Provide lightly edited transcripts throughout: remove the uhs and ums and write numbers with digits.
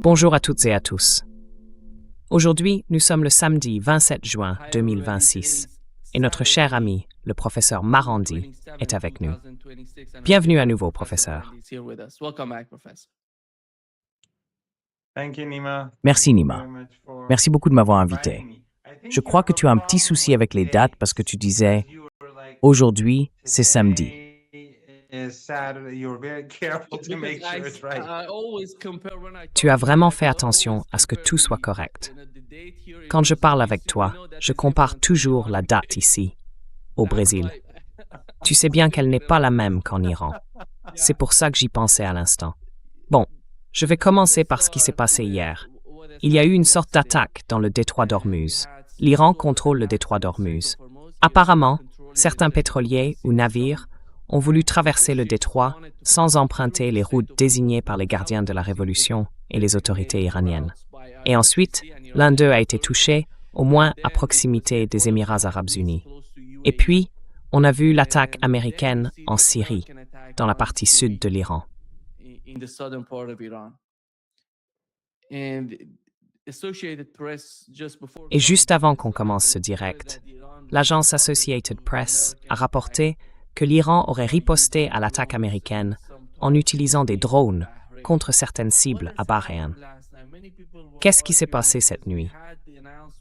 Bonjour à toutes et à tous. Aujourd'hui, nous sommes le samedi 27 juin 2026 et notre cher ami, le professeur Marandi, est avec nous. Bienvenue à nouveau, professeur. Merci Nima. Merci beaucoup de m'avoir invité. Je crois que tu as un petit souci avec les dates parce que tu disais « Aujourd'hui, c'est samedi ». Tu as vraiment fait attention à ce que tout soit correct. Quand je parle avec toi, je compare toujours la date ici, au Brésil. Tu sais bien qu'elle n'est pas la même qu'en Iran. C'est pour ça que j'y pensais à l'instant. Bon, je vais commencer par ce qui s'est passé hier. Il y a eu une sorte d'attaque dans le détroit d'Ormuz. L'Iran contrôle le détroit d'Ormuz. Apparemment, certains pétroliers ou navires ont voulu traverser le détroit sans emprunter les routes désignées par les gardiens de la Révolution et les autorités iraniennes. Et ensuite, l'un d'eux a été touché, au moins à proximité des Émirats arabes unis. Et puis, on a vu l'attaque américaine en Syrie, dans la partie sud de l'Iran. Et juste avant qu'on commence ce direct, l'agence Associated Press a rapporté que l'Iran aurait riposté à l'attaque américaine en utilisant des drones contre certaines cibles à Bahreïn. Qu'est-ce qui s'est passé cette nuit?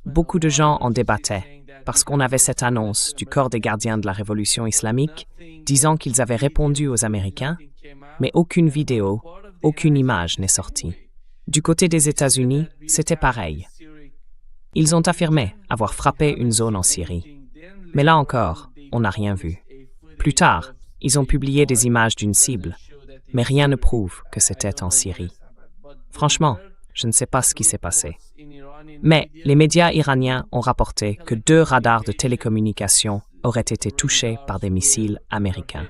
Beaucoup de gens en débattaient parce qu'on avait cette annonce du corps des gardiens de la Révolution islamique disant qu'ils avaient répondu aux Américains, mais aucune vidéo, aucune image n'est sortie. Du côté des États-Unis, c'était pareil. Ils ont affirmé avoir frappé une zone en Syrie. Mais là encore, on n'a rien vu. Plus tard, ils ont publié des images d'une cible, mais rien ne prouve que c'était en Syrie. Franchement, je ne sais pas ce qui s'est passé. Mais les médias iraniens ont rapporté que 2 radars de télécommunication auraient été touchés par des missiles américains.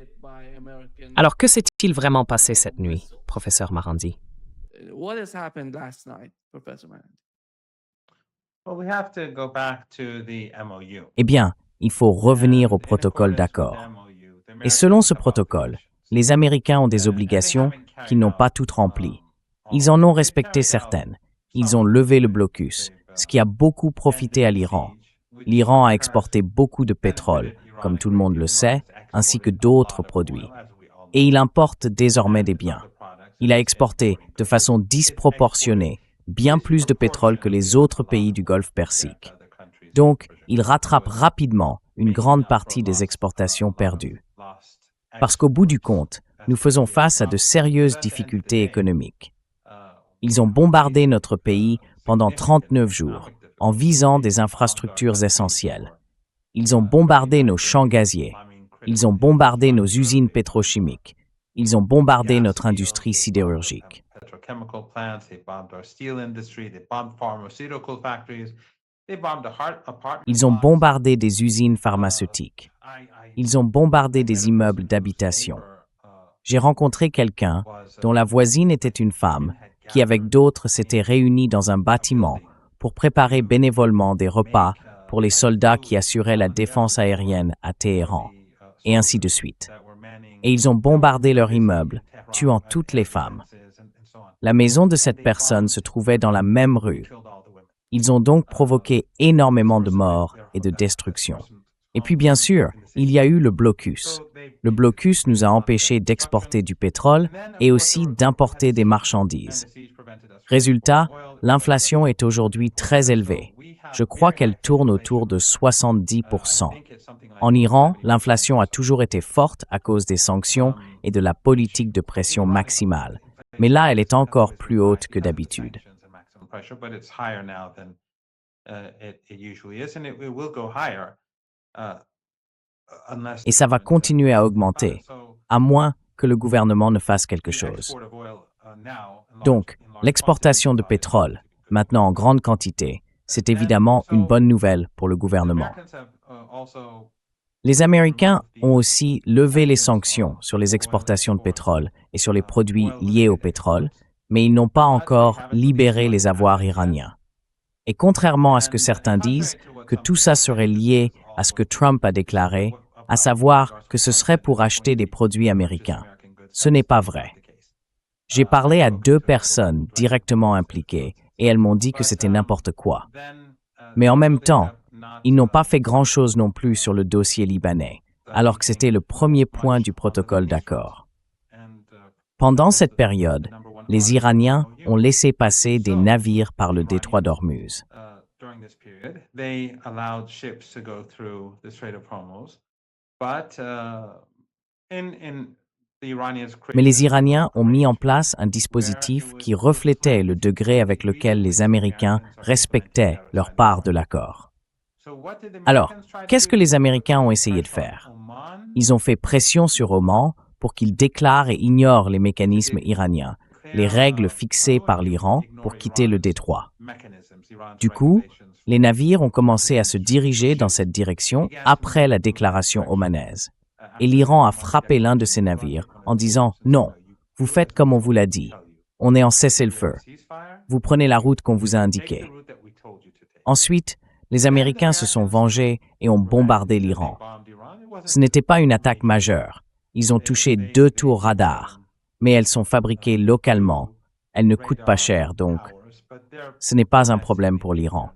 Alors, que s'est-il vraiment passé cette nuit, professeur Marandi? Eh bien, il faut revenir au protocole d'accord. Et selon ce protocole, les Américains ont des obligations qu'ils n'ont pas toutes remplies. Ils en ont respecté certaines. Ils ont levé le blocus, ce qui a beaucoup profité à l'Iran. L'Iran a exporté beaucoup de pétrole, comme tout le monde le sait, ainsi que d'autres produits. Et il importe désormais des biens. Il a exporté de façon disproportionnée bien plus de pétrole que les autres pays du Golfe Persique. Donc, il rattrape rapidement une grande partie des exportations perdues. Parce qu'au bout du compte, nous faisons face à de sérieuses difficultés économiques. Ils ont bombardé notre pays pendant 39 jours, en visant des infrastructures essentielles. Ils ont bombardé nos champs gaziers. Ils ont bombardé nos usines pétrochimiques. Ils ont bombardé notre industrie sidérurgique. Ils ont bombardé des usines pharmaceutiques. Ils ont bombardé des immeubles d'habitation. J'ai rencontré quelqu'un dont la voisine était une femme qui, avec d'autres, s'était réunie dans un bâtiment pour préparer bénévolement des repas pour les soldats qui assuraient la défense aérienne à Téhéran, et ainsi de suite. Et ils ont bombardé leur immeuble, tuant toutes les femmes. La maison de cette personne se trouvait dans la même rue. Ils ont donc provoqué énormément de morts et de destruction. Et puis bien sûr, il y a eu le blocus. Le blocus nous a empêchés d'exporter du pétrole et aussi d'importer des marchandises. Résultat, l'inflation est aujourd'hui très élevée. Je crois qu'elle tourne autour de 70%. En Iran, l'inflation a toujours été forte à cause des sanctions et de la politique de pression maximale. Mais là, elle est encore plus haute que d'habitude. Et ça va continuer à augmenter, à moins que le gouvernement ne fasse quelque chose. Donc, l'exportation de pétrole, maintenant en grande quantité, c'est évidemment une bonne nouvelle pour le gouvernement. Les Américains ont aussi levé les sanctions sur les exportations de pétrole et sur les produits liés au pétrole, mais ils n'ont pas encore libéré les avoirs iraniens. Et contrairement à ce que certains disent, que tout ça serait lié à ce que Trump a déclaré, à savoir que ce serait pour acheter des produits américains. Ce n'est pas vrai. J'ai parlé à 2 personnes directement impliquées et elles m'ont dit que c'était n'importe quoi. Mais en même temps, ils n'ont pas fait grand-chose non plus sur le dossier libanais, alors que c'était le premier point du protocole d'accord. Pendant cette période, les Iraniens ont laissé passer des navires par le détroit d'Ormuz. Mais les Iraniens ont mis en place un dispositif qui reflétait le degré avec lequel les Américains respectaient leur part de l'accord. Alors, qu'est-ce que les Américains ont essayé de faire? Ils ont fait pression sur Oman pour qu'il déclare et ignore les mécanismes iraniens, les règles fixées par l'Iran pour quitter le détroit. Du coup, les navires ont commencé à se diriger dans cette direction après la déclaration omanaise. Et l'Iran a frappé l'un de ces navires en disant « Non, vous faites comme on vous l'a dit. On est en cessez-le-feu. Vous prenez la route qu'on vous a indiquée. » Ensuite, les Américains se sont vengés et ont bombardé l'Iran. Ce n'était pas une attaque majeure. Ils ont touché 2 tours radar, mais elles sont fabriquées localement. Elles ne coûtent pas cher, donc ce n'est pas un problème pour l'Iran.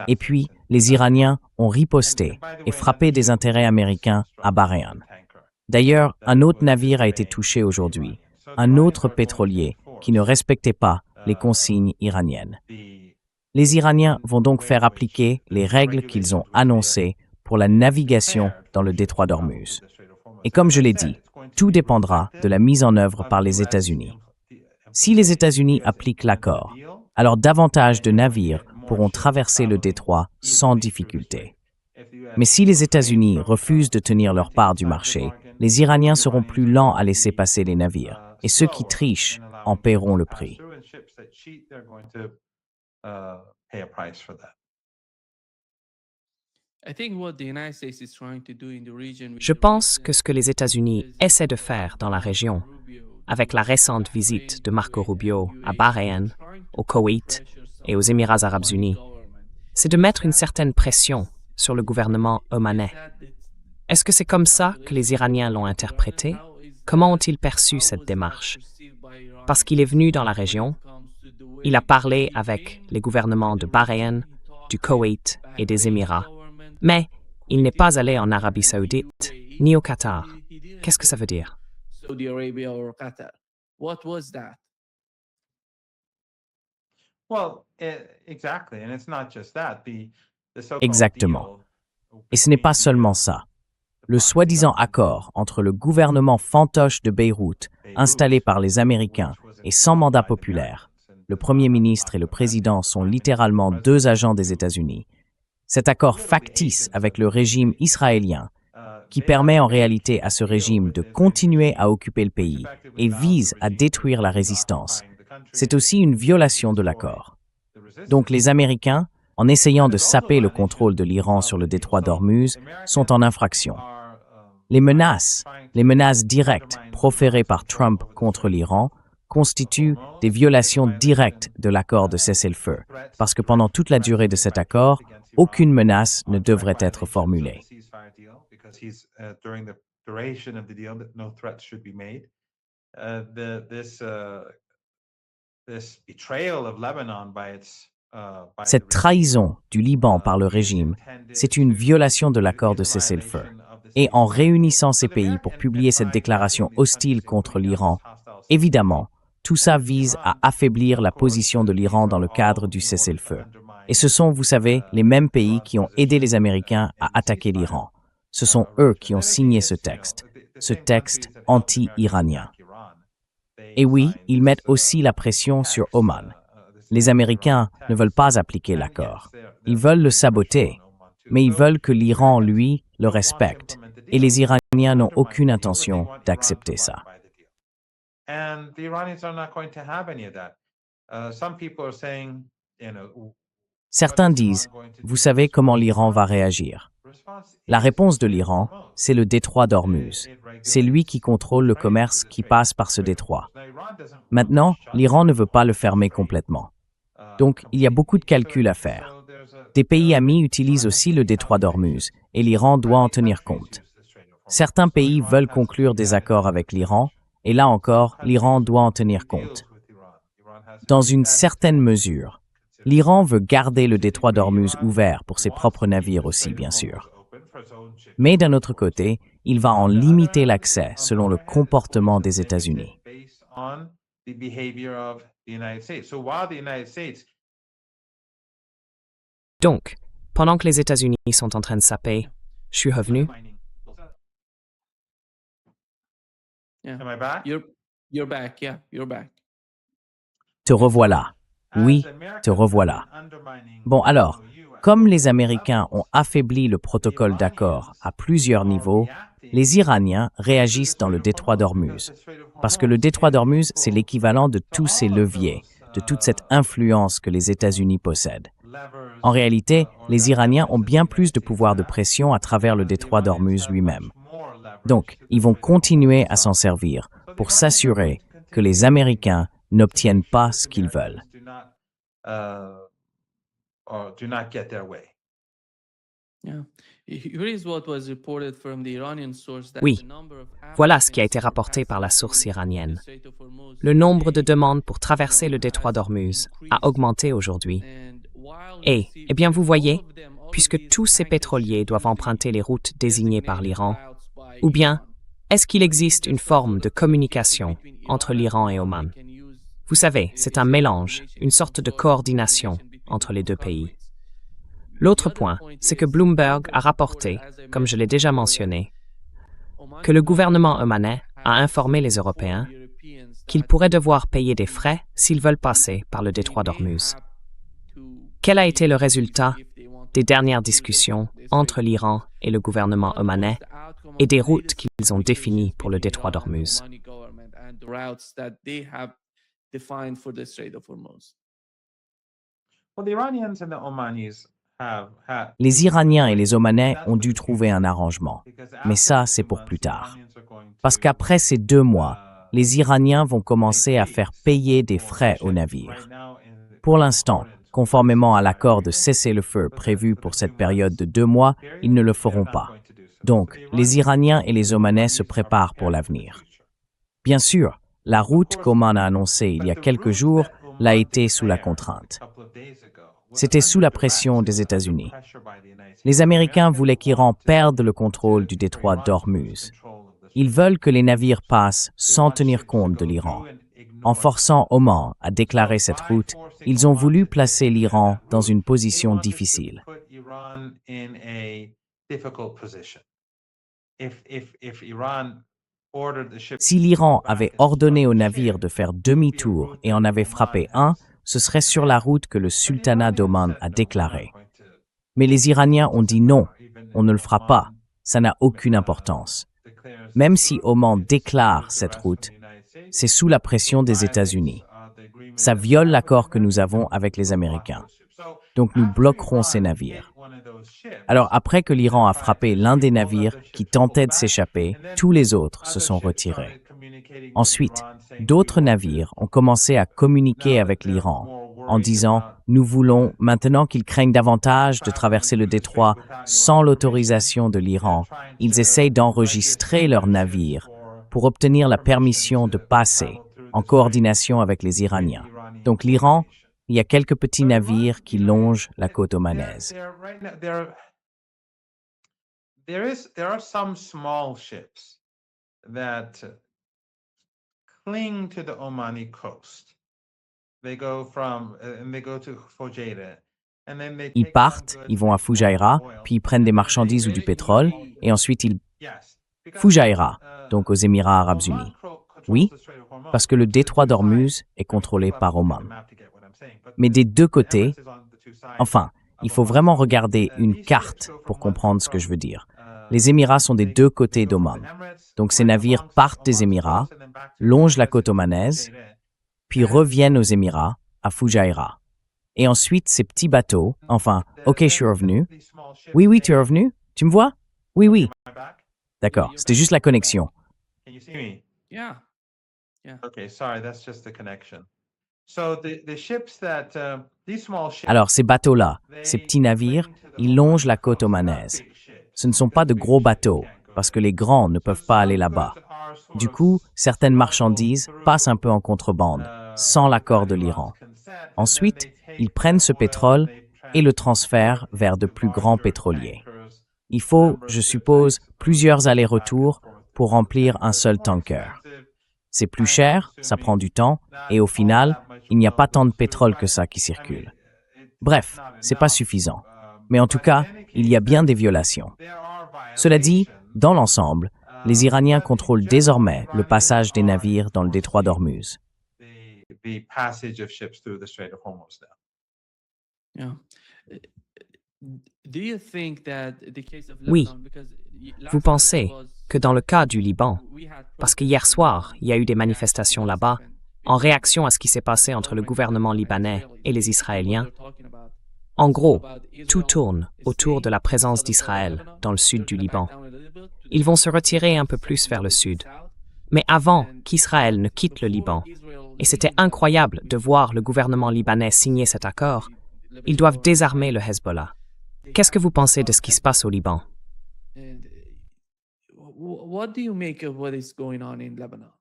Et puis, les Iraniens ont riposté et frappé des intérêts américains à Bahreïn. D'ailleurs, un autre navire a été touché aujourd'hui, un autre pétrolier qui ne respectait pas les consignes iraniennes. Les Iraniens vont donc faire appliquer les règles qu'ils ont annoncées pour la navigation dans le détroit d'Ormuz. Et comme je l'ai dit, tout dépendra de la mise en œuvre par les États-Unis. Si les États-Unis appliquent l'accord, alors davantage de navires pourront traverser le détroit sans difficulté. Mais si les États-Unis refusent de tenir leur part du marché, les Iraniens seront plus lents à laisser passer les navires, et ceux qui trichent en paieront le prix. Je pense que ce que les États-Unis essaient de faire dans la région, avec la récente visite de Marco Rubio à Bahreïn, au Koweït et aux Émirats arabes unis, c'est de mettre une certaine pression sur le gouvernement omanais. Est-ce que c'est comme ça que les Iraniens l'ont interprété? Comment ont-ils perçu cette démarche? Parce qu'il est venu dans la région, il a parlé avec les gouvernements de Bahreïn, du Koweït et des Émirats, mais il n'est pas allé en Arabie Saoudite ni au Qatar. Qu'est-ce que ça veut dire? Exactement. Et ce n'est pas seulement ça. Le soi-disant accord entre le gouvernement fantoche de Beyrouth, installé par les Américains et sans mandat populaire, le Premier ministre et le Président sont littéralement 2 agents des États-Unis. Cet accord factice avec le régime israélien, qui permet en réalité à ce régime de continuer à occuper le pays et vise à détruire la résistance, c'est aussi une violation de l'accord. Donc les Américains, en essayant de saper le contrôle de l'Iran sur le détroit d'Ormuz, sont en infraction. Les menaces directes proférées par Trump contre l'Iran constituent des violations directes de l'accord de cessez-le-feu, parce que pendant toute la durée de cet accord, aucune menace ne devrait être formulée. Cette trahison du Liban par le régime, c'est une violation de l'accord de cessez-le-feu. Et en réunissant ces pays pour publier cette déclaration hostile contre l'Iran, évidemment, tout ça vise à affaiblir la position de l'Iran dans le cadre du cessez-le-feu. Et ce sont, vous savez, les mêmes pays qui ont aidé les Américains à attaquer l'Iran. Ce sont eux qui ont signé ce texte anti-iranien. Et oui, ils mettent aussi la pression sur Oman. Les Américains ne veulent pas appliquer l'accord. Ils veulent le saboter, mais ils veulent que l'Iran, lui, le respecte. Et les Iraniens n'ont aucune intention d'accepter ça. Certains disent, vous savez comment l'Iran va réagir. La réponse de l'Iran, c'est le détroit d'Ormuz. C'est lui qui contrôle le commerce qui passe par ce détroit. Maintenant, l'Iran ne veut pas le fermer complètement. Donc, il y a beaucoup de calculs à faire. Des pays amis utilisent aussi le détroit d'Ormuz, et l'Iran doit en tenir compte. Certains pays veulent conclure des accords avec l'Iran, et là encore, l'Iran doit en tenir compte. Dans une certaine mesure, l'Iran veut garder le détroit d'Ormuz ouvert pour ses propres navires aussi, bien sûr. Mais d'un autre côté, il va en limiter l'accès selon le comportement des États-Unis. Donc, pendant que les États-Unis sont en train de saper, je suis revenu. Yeah. Am I back? You're back. Yeah, you're back. Te revoilà. Oui, te revoilà. Bon alors, comme les Américains ont affaibli le protocole d'accord à plusieurs niveaux, les Iraniens réagissent dans le détroit d'Ormuz. Parce que le détroit d'Ormuz, c'est l'équivalent de tous ces leviers, de toute cette influence que les États-Unis possèdent. En réalité, les Iraniens ont bien plus de pouvoir de pression à travers le détroit d'Ormuz lui-même. Donc, ils vont continuer à s'en servir pour s'assurer que les Américains n'obtiennent pas ce qu'ils veulent. Oui, voilà ce qui a été rapporté par la source iranienne. Le nombre de demandes pour traverser le détroit d'Ormuz a augmenté aujourd'hui. Et, eh bien vous voyez, puisque tous ces pétroliers doivent emprunter les routes désignées par l'Iran, ou bien, est-ce qu'il existe une forme de communication entre l'Iran et Oman? Vous savez, c'est un mélange, une sorte de coordination entre les deux pays. L'autre point, c'est que Bloomberg a rapporté, comme je l'ai déjà mentionné, que le gouvernement omanais a informé les Européens qu'ils pourraient devoir payer des frais s'ils veulent passer par le détroit d'Ormuz. Quel a été le résultat des dernières discussions entre l'Iran et le gouvernement omanais et des routes qu'ils ont définies pour le détroit d'Ormuz? Les Iraniens et les Omanais ont dû trouver un arrangement, mais ça, c'est pour plus tard. Parce qu'après ces 2 mois, les Iraniens vont commencer à faire payer des frais aux navires. Pour l'instant, conformément à l'accord de cessez-le-feu prévu pour cette période de 2 mois, ils ne le feront pas. Donc, les Iraniens et les Omanais se préparent pour l'avenir. Bien sûr, la route qu'Oman a annoncée il y a quelques jours l'a été sous la contrainte. C'était sous la pression des États-Unis. Les Américains voulaient qu'Iran perde le contrôle du détroit d'Ormuz. Ils veulent que les navires passent sans tenir compte de l'Iran. En forçant Oman à déclarer cette route, ils ont voulu placer l'Iran dans une position difficile. Si l'Iran avait ordonné aux navires de faire demi-tour et en avait frappé un, ce serait sur la route que le sultanat d'Oman a déclaré. Mais les Iraniens ont dit non, on ne le fera pas, ça n'a aucune importance. Même si Oman déclare cette route, c'est sous la pression des États-Unis. Ça viole l'accord que nous avons avec les Américains. Donc nous bloquerons ces navires. Alors après que l'Iran a frappé l'un des navires qui tentait de s'échapper, tous les autres se sont retirés. Ensuite, d'autres navires ont commencé à communiquer avec l'Iran en disant « Nous voulons, maintenant qu'ils craignent davantage de traverser le détroit sans l'autorisation de l'Iran, ils essayent d'enregistrer leurs navires pour obtenir la permission de passer en coordination avec les Iraniens. » Donc l'Iran, il y a quelques petits navires qui longent la côte omanaise. There are some small ships that cling to the Omani coast. They go to Fujairah. Ils partent, ils vont à Fujairah, puis ils prennent des marchandises ou du pétrole, et ensuite ils... Fujairah, donc aux Émirats arabes unis. Oui, parce que le détroit d'Ormuz est contrôlé par Oman. Mais des deux côtés, enfin, il faut vraiment regarder une carte pour comprendre ce que je veux dire. Les Émirats sont des deux côtés d'Oman. Donc ces navires partent des Émirats, longent la côte omanaise, puis reviennent aux Émirats, à Fujairah. Et ensuite, ces petits bateaux, enfin, OK, je suis revenu. Oui, oui, tu es revenu? Tu me vois? Oui, oui. D'accord, c'était juste la connexion. Can you see me? Yeah. Okay, sorry, that's just the connection. So the ships that Alors ces bateaux-là, ces petits navires, ils longent la côte omanaise. Ce ne sont pas de gros bateaux, parce que les grands ne peuvent pas aller là-bas. Du coup, certaines marchandises passent un peu en contrebande, sans l'accord de l'Iran. Ensuite, ils prennent ce pétrole et le transfèrent vers de plus grands pétroliers. Il faut, je suppose, plusieurs allers-retours pour remplir un seul tanker. C'est plus cher, ça prend du temps, et au final, il n'y a pas tant de pétrole que ça qui circule. Bref, c'est pas suffisant. Mais en tout cas, il y a bien des violations. Cela dit, dans l'ensemble, les Iraniens contrôlent désormais le passage des navires dans le détroit d'Ormuz. Yeah. Do you think that the case of Oui. Lebanon, because Vous pensez que dans le cas du Liban, parce que hier soir, il y a eu des manifestations là-bas, en réaction à ce qui s'est passé entre le gouvernement libanais et les Israéliens, en gros, tout tourne autour de la présence d'Israël dans le sud du Liban. Ils vont se retirer un peu plus vers le sud. Mais avant qu'Israël ne quitte le Liban, et c'était incroyable de voir le gouvernement libanais signer cet accord, ils doivent désarmer le Hezbollah. Qu'est-ce que vous pensez de ce qui se passe au Liban? What do you make of what is going on in Lebanon?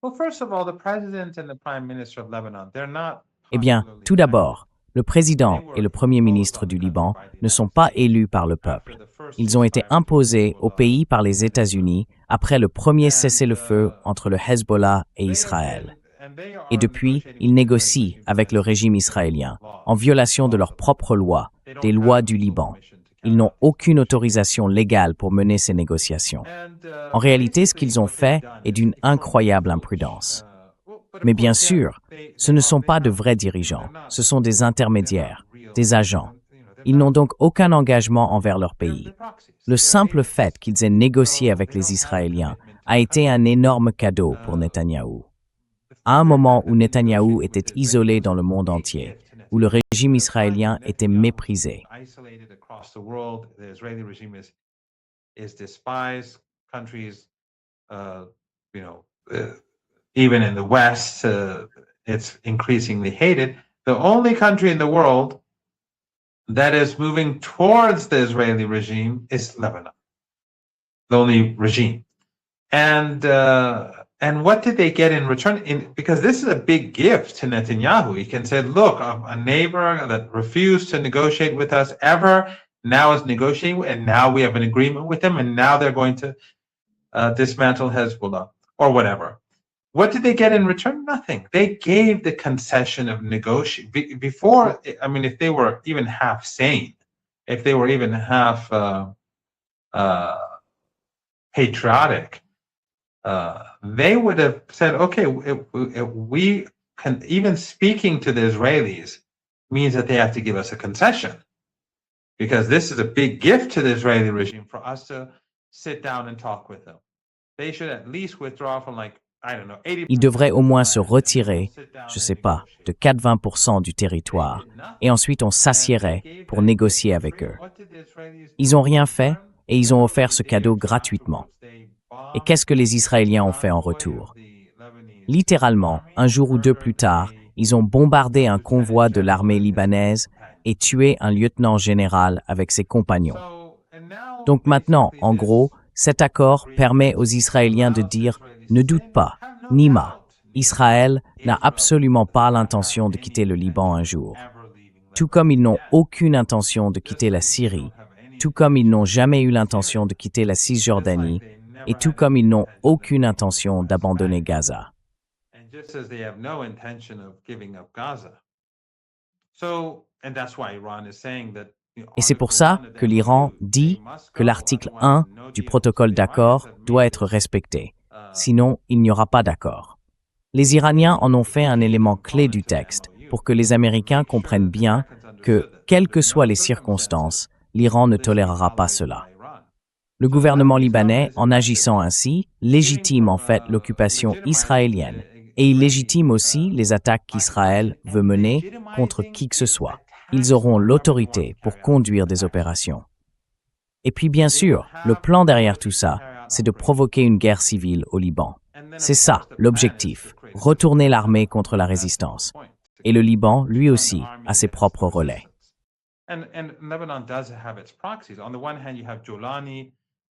Well, first of all, the president and the prime minister of Lebanon, they're not. Eh bien, tout d'abord, le président et le premier ministre du Liban ne sont pas élus par le peuple. Ils ont été imposés au pays par les États-Unis après le premier cessez-le-feu entre le Hezbollah et Israël. Et depuis, ils négocient avec le régime israélien, en violation de leurs propres lois, des lois du Liban. Ils n'ont aucune autorisation légale pour mener ces négociations. En réalité, ce qu'ils ont fait est d'une incroyable imprudence. Mais bien sûr, ce ne sont pas de vrais dirigeants, ce sont des intermédiaires, des agents. Ils n'ont donc aucun engagement envers leur pays. Le simple fait qu'ils aient négocié avec les Israéliens a été un énorme cadeau pour Netanyahou. À un moment où Netanyahou était isolé dans le monde entier, où le régime israélien était méprisé. Even in the West, it's increasingly hated. The only country in the world that is moving towards the Israeli regime is Lebanon. The only regime. And what did they get in return? Because this is a big gift to Netanyahu. He can say, look, a neighbor that refused to negotiate with us ever now is negotiating, and now we have an agreement with them, and now they're going to dismantle Hezbollah or whatever. What did they get in return? Nothing. They gave the concession of negotiation. Before, I mean, if they were even half sane, if they were even half patriotic, they would have said, okay, we can, even speaking to the Israelis means that they have to give us a concession, because this is a big gift to the Israeli regime for us to sit down and talk with them. They should at least withdraw from Ils devraient au moins se retirer, je ne sais pas, de 80% du territoire, et ensuite on s'assiérait pour négocier avec eux. Ils n'ont rien fait, et ils ont offert ce cadeau gratuitement. Et qu'est-ce que les Israéliens ont fait en retour? Littéralement, un jour ou deux plus tard, ils ont bombardé un convoi de l'armée libanaise et tué un lieutenant général avec ses compagnons. Donc maintenant, en gros, cet accord permet aux Israéliens de dire « Ne doute pas, Nima, Israël n'a absolument pas l'intention de quitter le Liban un jour. Tout comme ils n'ont aucune intention de quitter la Syrie, tout comme ils n'ont jamais eu l'intention de quitter la Cisjordanie, et tout comme ils n'ont aucune intention d'abandonner Gaza. » Et c'est pour ça que l'Iran dit que l'article 1 du protocole d'accord doit être respecté. Sinon, il n'y aura pas d'accord. Les Iraniens en ont fait un élément clé du texte pour que les Américains comprennent bien que, quelles que soient les circonstances, l'Iran ne tolérera pas cela. Le gouvernement libanais, en agissant ainsi, légitime en fait l'occupation israélienne et il légitime aussi les attaques qu'Israël veut mener contre qui que ce soit. Ils auront l'autorité pour conduire des opérations. Et puis bien sûr, le plan derrière tout ça, c'est de provoquer une guerre civile au Liban. C'est ça, l'objectif, retourner l'armée contre la résistance. Et le Liban, lui aussi, a ses propres relais. And Lebanon does have its proxies. On the one hand, you have Jolani,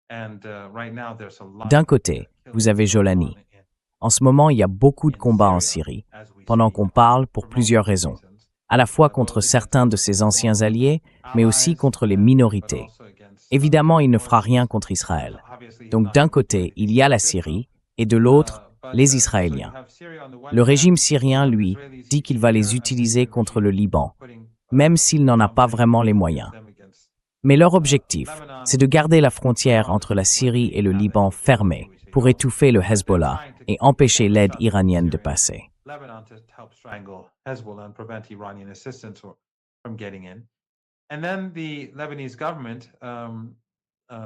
and right now there's a lot. D'un côté, vous avez Jolani. En ce moment, il y a beaucoup de combats en Syrie, pendant qu'on parle pour plusieurs raisons, à la fois contre certains de ses anciens alliés, mais aussi contre les minorités. Évidemment, il ne fera rien contre Israël. Donc d'un côté, il y a la Syrie, et de l'autre, les Israéliens. Le régime syrien, lui, dit qu'il va les utiliser contre le Liban, même s'il n'en a pas vraiment les moyens. Mais leur objectif, c'est de garder la frontière entre la Syrie et le Liban fermée pour étouffer le Hezbollah et empêcher l'aide iranienne de passer.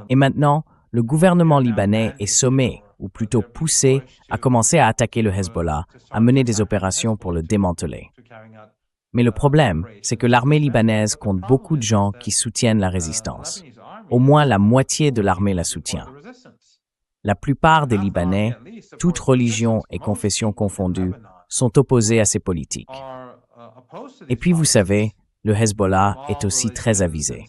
Et maintenant, le gouvernement libanais est sommé, ou plutôt poussé, à commencer à attaquer le Hezbollah, à mener des opérations pour le démanteler. Mais le problème, c'est que l'armée libanaise compte beaucoup de gens qui soutiennent la résistance. Au moins la moitié de l'armée la soutient. La plupart des Libanais, toutes religions et confessions confondues, sont opposés à ces politiques. Et puis vous savez, le Hezbollah est aussi très avisé.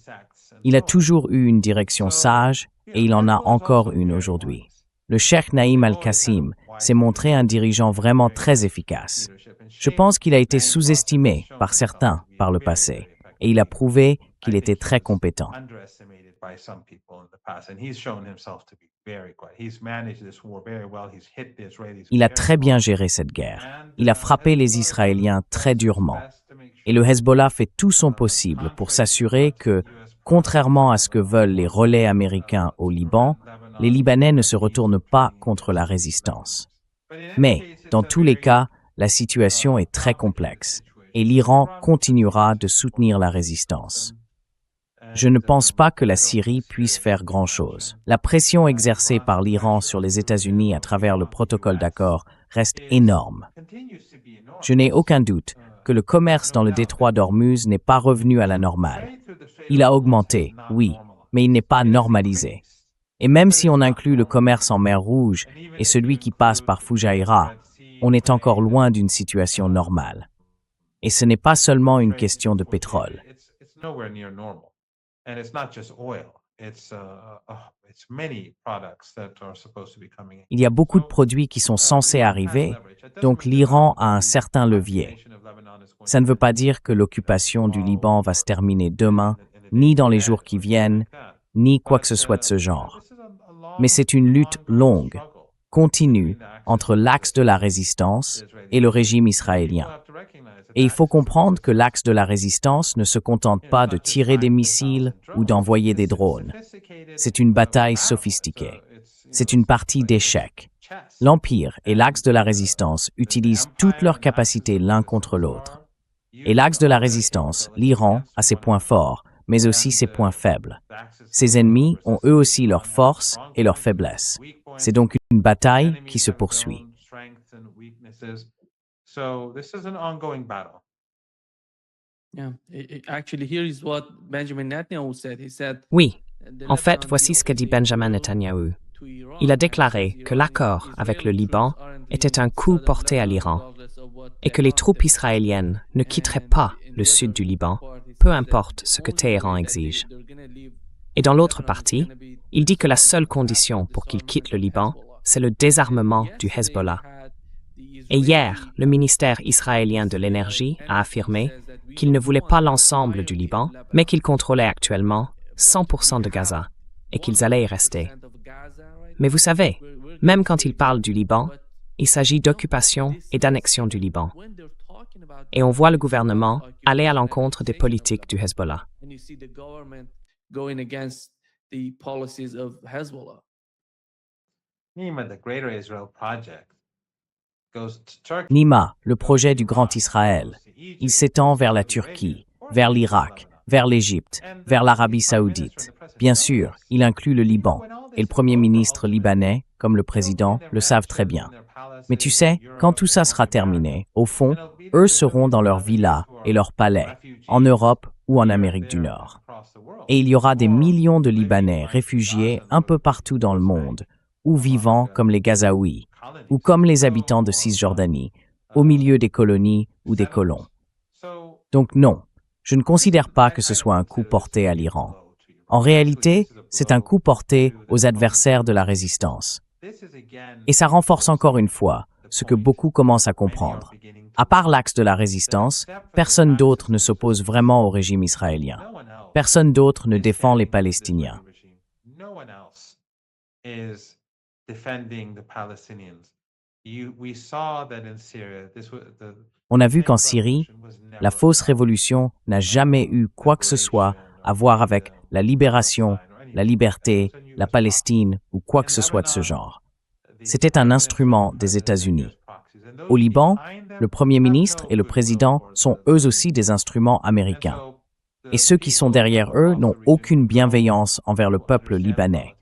Il a toujours eu une direction sage et il en a encore une aujourd'hui. Le cheikh Naïm al-Qassim s'est montré un dirigeant vraiment très efficace. Je pense qu'il a été sous-estimé par certains par le passé et il a prouvé qu'il était très compétent. Il a très bien géré cette guerre. Il a frappé les Israéliens très durement. Et le Hezbollah fait tout son possible pour s'assurer que, contrairement à ce que veulent les relais américains au Liban, les Libanais ne se retournent pas contre la résistance. Mais, dans tous les cas, la situation est très complexe et l'Iran continuera de soutenir la résistance. Je ne pense pas que la Syrie puisse faire grand-chose. La pression exercée par l'Iran sur les États-Unis à travers le protocole d'accord reste énorme. Je n'ai aucun doute que le commerce dans le détroit d'Ormuz n'est pas revenu à la normale. Il a augmenté, oui, mais il n'est pas normalisé. Et même si on inclut le commerce en mer Rouge et celui qui passe par Fujairah, on est encore loin d'une situation normale. Et ce n'est pas seulement une question de pétrole. Il y a beaucoup de produits qui sont censés arriver, donc l'Iran a un certain levier. Ça ne veut pas dire que l'occupation du Liban va se terminer demain, ni dans les jours qui viennent, ni quoi que ce soit de ce genre. Mais c'est une lutte longue, continue, entre l'axe de la résistance et le régime israélien. Et il faut comprendre que l'axe de la résistance ne se contente pas de tirer des missiles ou d'envoyer des drones. C'est une bataille sophistiquée. C'est une partie d'échec. L'Empire et l'axe de la résistance utilisent toutes leurs capacités l'un contre l'autre. Et l'axe de la résistance, l'Iran, a ses points forts, mais aussi ses points faibles. Ses ennemis ont eux aussi leurs forces et leurs faiblesses. C'est donc une bataille qui se poursuit. So this is an ongoing battle. Yeah, actually, here is what Benjamin Netanyahu said. He said, Oui, en fait, voici ce qu'a dit Benjamin Netanyahu. Il a déclaré que l'accord avec le Liban était un coup porté à l'Iran et que les troupes israéliennes ne quitteraient pas le sud du Liban, peu importe ce que Téhéran exige. Et dans l'autre partie, il dit que la seule condition pour qu'ils quittent le Liban, c'est le désarmement du Hezbollah. Et hier, le ministère israélien de l'énergie a affirmé qu'il ne voulait pas l'ensemble du Liban, mais qu'il contrôlait actuellement 100% de Gaza et qu'ils allaient y rester. Mais vous savez, même quand il parle du Liban, il s'agit d'occupation et d'annexion du Liban. Et on voit le gouvernement aller à l'encontre des politiques du Hezbollah. Nima, le projet du Grand Israël, il s'étend vers la Turquie, vers l'Irak, vers l'Égypte, vers l'Arabie saoudite. Bien sûr, il inclut le Liban, et le Premier ministre libanais, comme le président, le savent très bien. Mais tu sais, quand tout ça sera terminé, au fond, eux seront dans leurs villas et leurs palais, en Europe ou en Amérique du Nord. Et il y aura des millions de Libanais réfugiés un peu partout dans le monde, ou vivant comme les Gazaouis, ou comme les habitants de Cisjordanie, au milieu des colonies ou des colons. Donc non, je ne considère pas que ce soit un coup porté à l'Iran. En réalité, c'est un coup porté aux adversaires de la résistance. Et ça renforce encore une fois ce que beaucoup commencent à comprendre. À part l'axe de la résistance, personne d'autre ne s'oppose vraiment au régime israélien. Personne d'autre ne défend les Palestiniens. On a vu qu'en Syrie, la fausse révolution n'a jamais eu quoi que ce soit à voir avec la libération, la liberté, la Palestine ou quoi que ce soit de ce genre. C'était un instrument des États-Unis. Au Liban, le Premier ministre et le président sont eux aussi des instruments américains. Et ceux qui sont derrière eux n'ont aucune bienveillance envers le peuple libanais.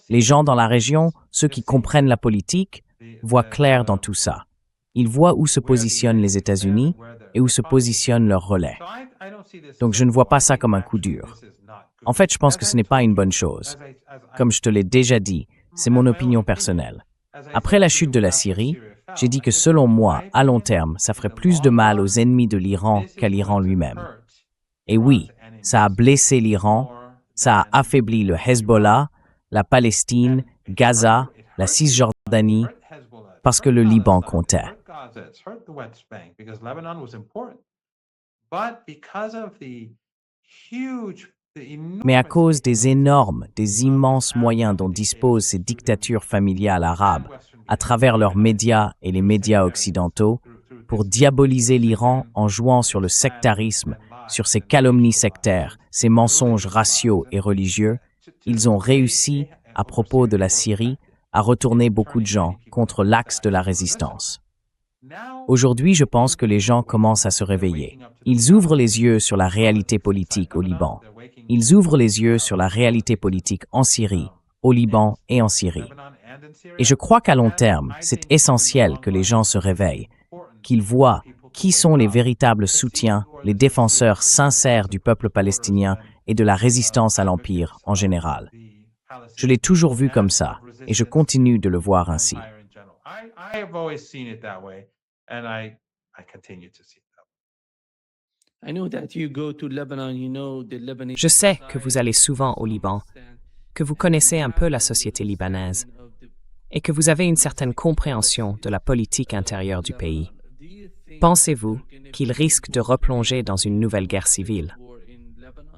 Les gens dans la région, ceux qui comprennent la politique, voient clair dans tout ça. Ils voient où se positionnent les États-Unis et où se positionne leur relais. Donc je ne vois pas ça comme un coup dur. En fait, je pense que ce n'est pas une bonne chose. Comme je te l'ai déjà dit, c'est mon opinion personnelle. Après la chute de la Syrie, j'ai dit que selon moi, à long terme, ça ferait plus de mal aux ennemis de l'Iran qu'à l'Iran lui-même. Et oui, ça a blessé l'Iran, ça a affaibli le Hezbollah, la Palestine, Gaza, la Cisjordanie, parce que le Liban comptait. Mais à cause des énormes, des immenses moyens dont disposent ces dictatures familiales arabes, à travers leurs médias et les médias occidentaux, pour diaboliser l'Iran en jouant sur le sectarisme, sur ses calomnies sectaires, ses mensonges raciaux et religieux, ils ont réussi, à propos de la Syrie, à retourner beaucoup de gens contre l'axe de la résistance. Aujourd'hui, je pense que les gens commencent à se réveiller. Ils ouvrent les yeux sur la réalité politique au Liban. Ils ouvrent les yeux sur la réalité politique en Syrie, au Liban et en Syrie. Et je crois qu'à long terme, c'est essentiel que les gens se réveillent, qu'ils voient qui sont les véritables soutiens, les défenseurs sincères du peuple palestinien et de la résistance à l'Empire en général. Je l'ai toujours vu comme ça, et je continue de le voir ainsi. Je sais que vous allez souvent au Liban, que vous connaissez un peu la société libanaise et que vous avez une certaine compréhension de la politique intérieure du pays. Pensez-vous qu'il risque de replonger dans une nouvelle guerre civile?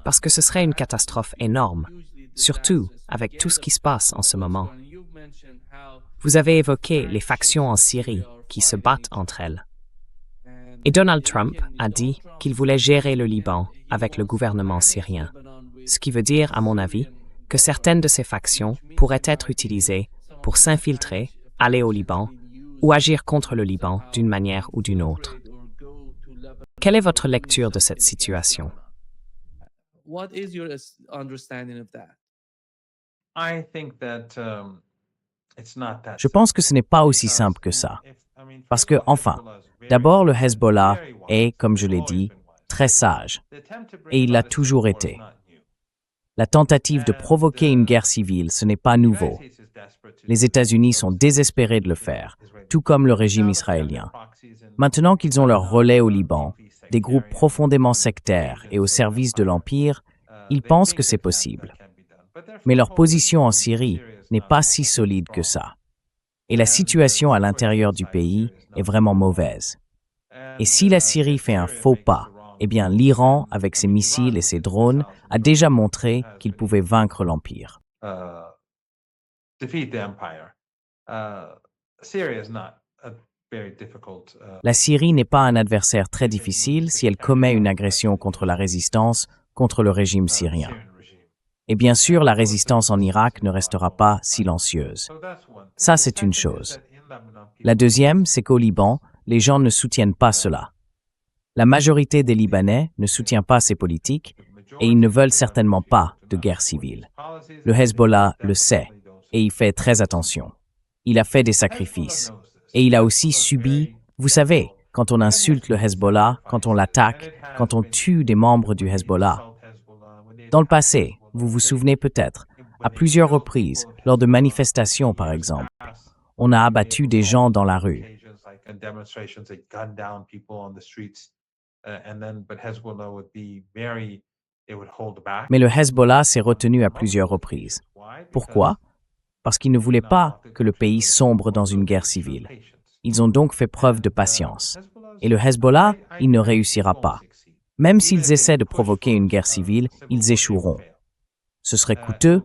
Parce que ce serait une catastrophe énorme, surtout avec tout ce qui se passe en ce moment. Vous avez évoqué les factions en Syrie qui se battent entre elles. Et Donald Trump a dit qu'il voulait gérer le Liban avec le gouvernement syrien, ce qui veut dire, à mon avis, que certaines de ces factions pourraient être utilisées pour s'infiltrer, aller au Liban ou agir contre le Liban d'une manière ou d'une autre. Quelle est votre lecture de cette situation? Je pense que ce n'est pas aussi simple que ça. Parce que, enfin, d'abord, le Hezbollah est, comme je l'ai dit, très sage. Et il l'a toujours été. La tentative de provoquer une guerre civile, ce n'est pas nouveau. Les États-Unis sont désespérés de le faire, tout comme le régime israélien. Maintenant qu'ils ont leur relais au Liban, des groupes profondément sectaires et au service de l'Empire, ils pensent que c'est possible. Mais leur position en Syrie n'est pas si solide que ça. Et la situation à l'intérieur du pays est vraiment mauvaise. Et si la Syrie fait un faux pas, eh bien l'Iran, avec ses missiles et ses drones, a déjà montré qu'il pouvait vaincre l'Empire. La Syrie n'est pas un adversaire très difficile si elle commet une agression contre la résistance, contre le régime syrien. Et bien sûr, la résistance en Irak ne restera pas silencieuse. Ça, c'est une chose. La deuxième, c'est qu'au Liban, les gens ne soutiennent pas cela. La majorité des Libanais ne soutient pas ces politiques et ils ne veulent certainement pas de guerre civile. Le Hezbollah le sait et il fait très attention. Il a fait des sacrifices et il a aussi subi, vous savez, quand on insulte le Hezbollah, quand on l'attaque, quand on tue des membres du Hezbollah. Dans le passé, vous vous souvenez peut-être, à plusieurs reprises, lors de manifestations par exemple, on a abattu des gens dans la rue. Mais le Hezbollah s'est retenu à plusieurs reprises. Pourquoi? Parce qu'ils ne voulaient pas que le pays sombre dans une guerre civile. Ils ont donc fait preuve de patience. Et le Hezbollah, il ne réussira pas. Même s'ils essaient de provoquer une guerre civile, ils échoueront. Ce serait coûteux,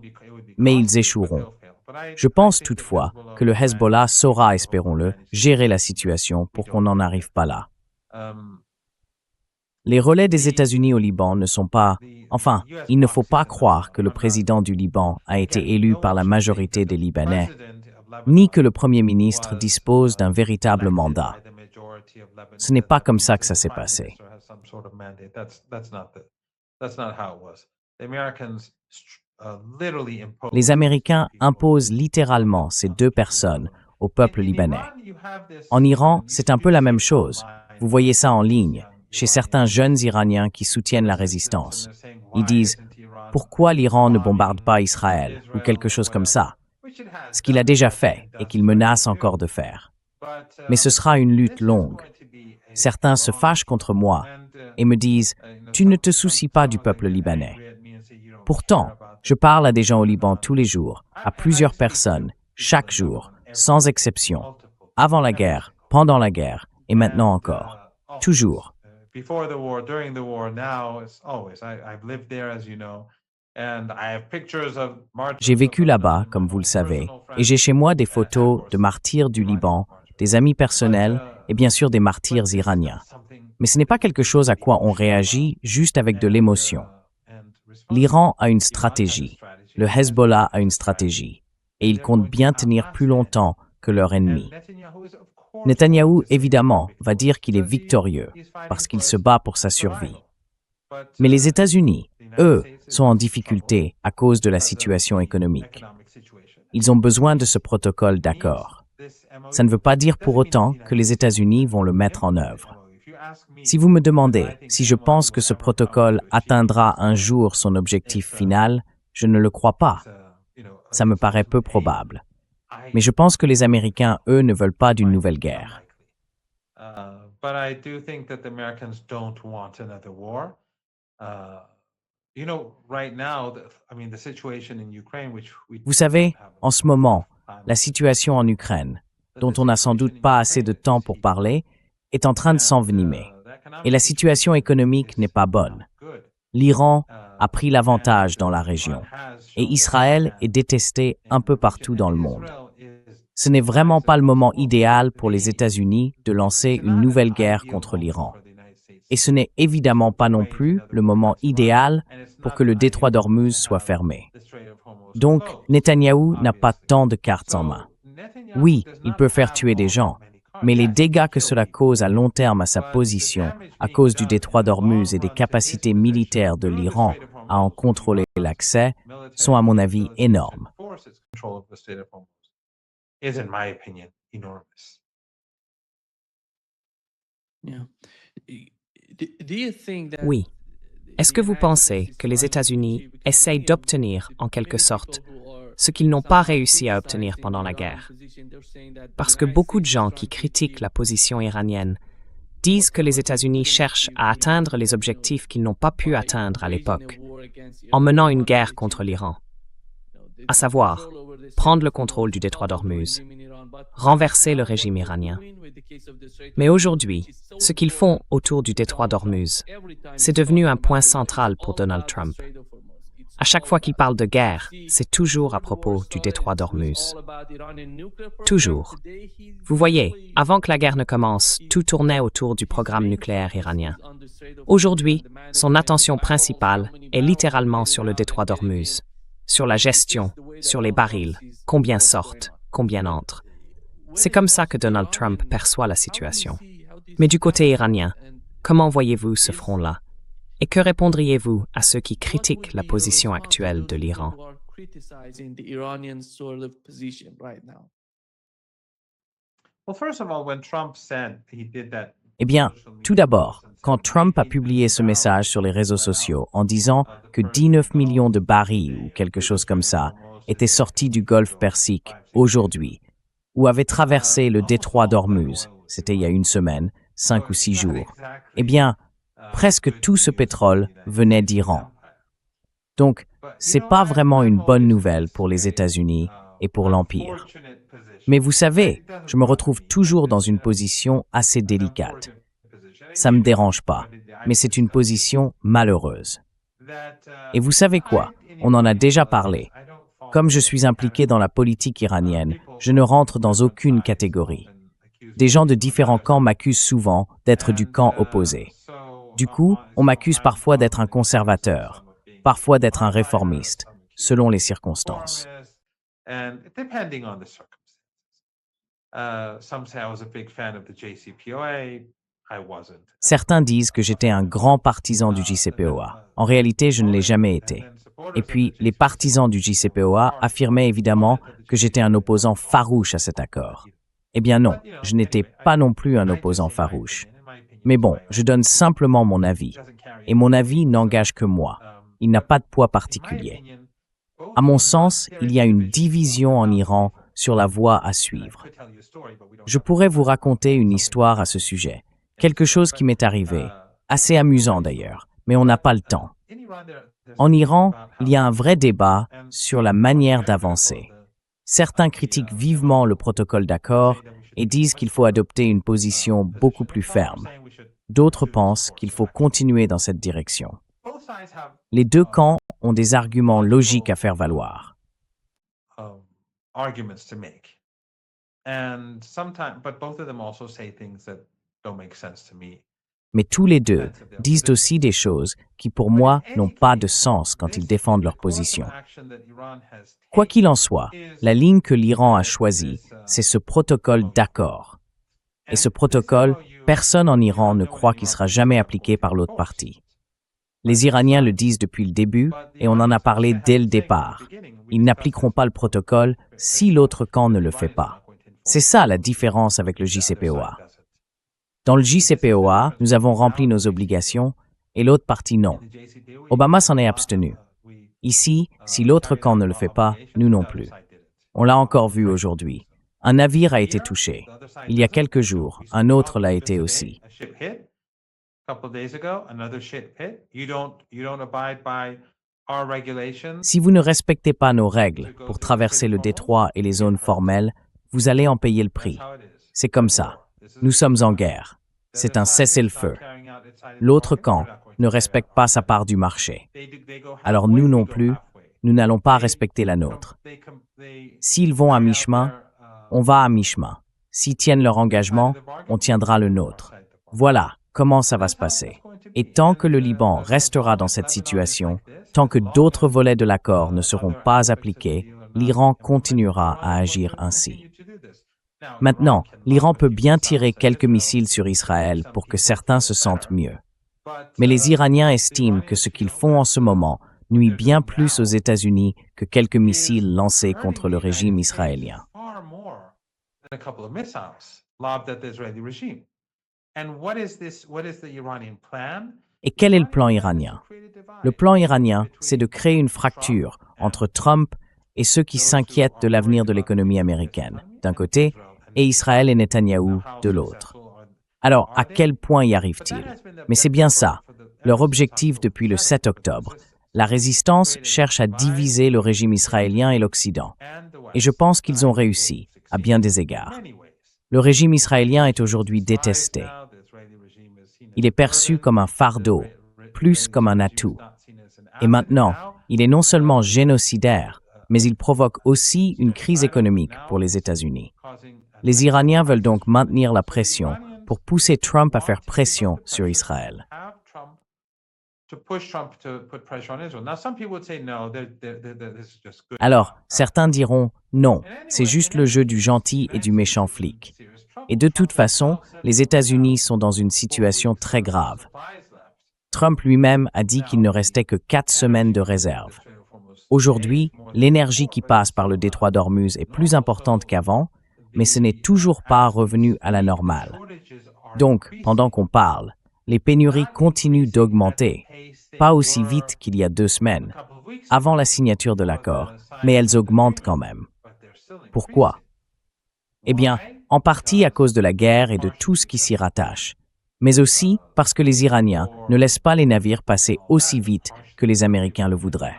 mais ils échoueront. Je pense toutefois que le Hezbollah saura, espérons-le, gérer la situation pour qu'on n'en arrive pas là. Les relais des États-Unis au Liban ne sont pas... Enfin, il ne faut pas croire que le président du Liban a été élu par la majorité des Libanais, ni que le Premier ministre dispose d'un véritable mandat. Ce n'est pas comme ça que ça s'est passé. Les Américains imposent littéralement ces deux personnes au peuple libanais. En Iran, c'est un peu la même chose. Vous voyez ça en ligne, chez certains jeunes Iraniens qui soutiennent la résistance. Ils disent « Pourquoi l'Iran ne bombarde pas Israël ?» ou quelque chose comme ça. Ce qu'il a déjà fait et qu'il menace encore de faire. Mais ce sera une lutte longue. Certains se fâchent contre moi et me disent « Tu ne te soucies pas du peuple libanais ». Pourtant, je parle à des gens au Liban tous les jours, à plusieurs personnes, chaque jour, sans exception, avant la guerre, pendant la guerre et maintenant encore. Toujours. J'ai vécu là-bas, comme vous le savez, et j'ai chez moi des photos de martyrs du Liban, des amis personnels et bien sûr des martyrs iraniens. Mais ce n'est pas quelque chose à quoi on réagit juste avec de l'émotion. L'Iran a une stratégie, le Hezbollah a une stratégie, et ils comptent bien tenir plus longtemps que leur ennemi. Netanyahou, évidemment, va dire qu'il est victorieux, parce qu'il se bat pour sa survie. Mais les États-Unis, eux, sont en difficulté à cause de la situation économique. Ils ont besoin de ce protocole d'accord. Ça ne veut pas dire pour autant que les États-Unis vont le mettre en œuvre. Si vous me demandez si je pense que ce protocole atteindra un jour son objectif final, je ne le crois pas. Ça me paraît peu probable. Mais je pense que les Américains, eux, ne veulent pas d'une nouvelle guerre. Vous savez, en ce moment, la situation en Ukraine, dont on n'a sans doute pas assez de temps pour parler, est en train de s'envenimer. Et la situation économique n'est pas bonne. L'Iran a pris l'avantage dans la région. Et Israël est détesté un peu partout dans le monde. Ce n'est vraiment pas le moment idéal pour les États-Unis de lancer une nouvelle guerre contre l'Iran. Et ce n'est évidemment pas non plus le moment idéal pour que le détroit d'Ormuz soit fermé. Donc, Netanyahou n'a pas tant de cartes en main. Oui, il peut faire tuer des gens, mais les dégâts que cela cause à long terme à sa position, à cause du détroit d'Ormuz et des capacités militaires de l'Iran à en contrôler l'accès, sont à mon avis énormes. Oui. Est-ce que vous pensez que les États-Unis essayent d'obtenir, en quelque sorte, ce qu'ils n'ont pas réussi à obtenir pendant la guerre? Parce que beaucoup de gens qui critiquent la position iranienne disent que les États-Unis cherchent à atteindre les objectifs qu'ils n'ont pas pu atteindre à l'époque, en menant une guerre contre l'Iran, à savoir prendre le contrôle du détroit d'Ormuz, renverser le régime iranien. Mais aujourd'hui, ce qu'ils font autour du détroit d'Ormuz, c'est devenu un point central pour Donald Trump. À chaque fois qu'il parle de guerre, c'est toujours à propos du détroit d'Ormuz. Toujours. Vous voyez, avant que la guerre ne commence, tout tournait autour du programme nucléaire iranien. Aujourd'hui, son attention principale est littéralement sur le détroit d'Ormuz, sur la gestion, sur les barils, combien sortent, combien entrent. C'est comme ça que Donald Trump perçoit la situation. Mais du côté iranien, comment voyez-vous ce front-là? Et que répondriez-vous à ceux qui critiquent la position actuelle de l'Iran? Eh bien, tout d'abord, quand Trump a publié ce message sur les réseaux sociaux en disant que 19 millions de barils ou quelque chose comme ça étaient sortis du Golfe Persique aujourd'hui, ou avaient traversé le détroit d'Ormuz, c'était il y a une semaine, 5 ou 6 jours, eh bien, presque tout ce pétrole venait d'Iran. Donc, c'est pas vraiment une bonne nouvelle pour les États-Unis et pour l'Empire. Mais vous savez, je me retrouve toujours dans une position assez délicate. Ça me dérange pas, mais c'est une position malheureuse. Et vous savez quoi? On en a déjà parlé. Comme je suis impliqué dans la politique iranienne, je ne rentre dans aucune catégorie. Des gens de différents camps m'accusent souvent d'être du camp opposé. Du coup, on m'accuse parfois d'être un conservateur, parfois d'être un réformiste, selon les circonstances. And depending on the circumstances. Some say I was a big fan of the JCPOA. I wasn't. Certains disent que j'étais un grand partisan du JCPOA. En réalité, je ne l'ai jamais été. Et puis, les partisans du JCPOA affirmaient évidemment que j'étais un opposant farouche à cet accord. Eh bien non, je n'étais pas non plus un opposant farouche. Mais bon, je donne simplement mon avis. Et mon avis n'engage que moi. Il n'a pas de poids particulier. À mon sens, il y a une division en Iran sur la voie à suivre. Je pourrais vous raconter une histoire à ce sujet, quelque chose qui m'est arrivé, assez amusant d'ailleurs, mais on n'a pas le temps. En Iran, il y a un vrai débat sur la manière d'avancer. Certains critiquent vivement le protocole d'accord et disent qu'il faut adopter une position beaucoup plus ferme. D'autres pensent qu'il faut continuer dans cette direction. Les deux camps ont des arguments logiques à faire valoir. Arguments to make. And sometimes, but both of them also say things that don't make sense to me. Mais tous les deux disent aussi des choses qui, pour moi, n'ont pas de sens quand ils défendent leur position. Quoi qu'il en soit, la ligne que l'Iran a choisie, c'est ce protocole d'accord. Et ce protocole, personne en Iran ne croit qu'il sera jamais appliqué par l'autre partie. Les Iraniens le disent depuis le début et on en a parlé dès le départ. Ils n'appliqueront pas le protocole si l'autre camp ne le fait pas. C'est ça la différence avec le JCPOA. Dans le JCPOA, nous avons rempli nos obligations et l'autre partie non. Obama s'en est abstenu. Ici, si l'autre camp ne le fait pas, nous non plus. On l'a encore vu aujourd'hui. Un navire a été touché. Il y a quelques jours, un autre l'a été aussi. Si vous ne respectez pas nos règles pour traverser le détroit et les zones formelles, vous allez en payer le prix. C'est comme ça. Nous sommes en guerre. C'est un cessez-le-feu. L'autre camp ne respecte pas sa part du marché. Alors nous non plus, nous n'allons pas respecter la nôtre. S'ils vont à mi-chemin, on va à mi-chemin. S'ils tiennent leur engagement, on tiendra le nôtre. Voilà comment ça va se passer. Et tant que le Liban restera dans cette situation, tant que d'autres volets de l'accord ne seront pas appliqués, l'Iran continuera à agir ainsi. Maintenant, l'Iran peut bien tirer quelques missiles sur Israël pour que certains se sentent mieux. Mais les Iraniens estiment que ce qu'ils font en ce moment nuit bien plus aux États-Unis que quelques missiles lancés contre le régime israélien. Et quel est le plan iranien? Le plan iranien, c'est de créer une fracture entre Trump et ceux qui s'inquiètent de l'avenir de l'économie américaine, d'un côté, et Israël et Netanyahou, de l'autre. Alors, à quel point y arrivent-ils? Mais c'est bien ça, leur objectif depuis le 7 octobre. La résistance cherche à diviser le régime israélien et l'Occident. Et je pense qu'ils ont réussi, à bien des égards. Le régime israélien est aujourd'hui détesté. Il est perçu comme un fardeau, plus comme un atout. Et maintenant, il est non seulement génocidaire, mais il provoque aussi une crise économique pour les États-Unis. Les Iraniens veulent donc maintenir la pression pour pousser Trump à faire pression sur Israël. Alors, certains diront « non, c'est juste le jeu du gentil et du méchant flic ». Et de toute façon, les États-Unis sont dans une situation très grave. Trump lui-même a dit qu'il ne restait que 4 semaines de réserve. Aujourd'hui, l'énergie qui passe par le détroit d'Ormuz est plus importante qu'avant, mais ce n'est toujours pas revenu à la normale. Donc, pendant qu'on parle, les pénuries continuent d'augmenter, pas aussi vite qu'il y a 2 semaines, avant la signature de l'accord, mais elles augmentent quand même. Pourquoi? Eh bien, en partie à cause de la guerre et de tout ce qui s'y rattache. mais aussi parce que les Iraniens ne laissent pas les navires passer aussi vite que les Américains le voudraient.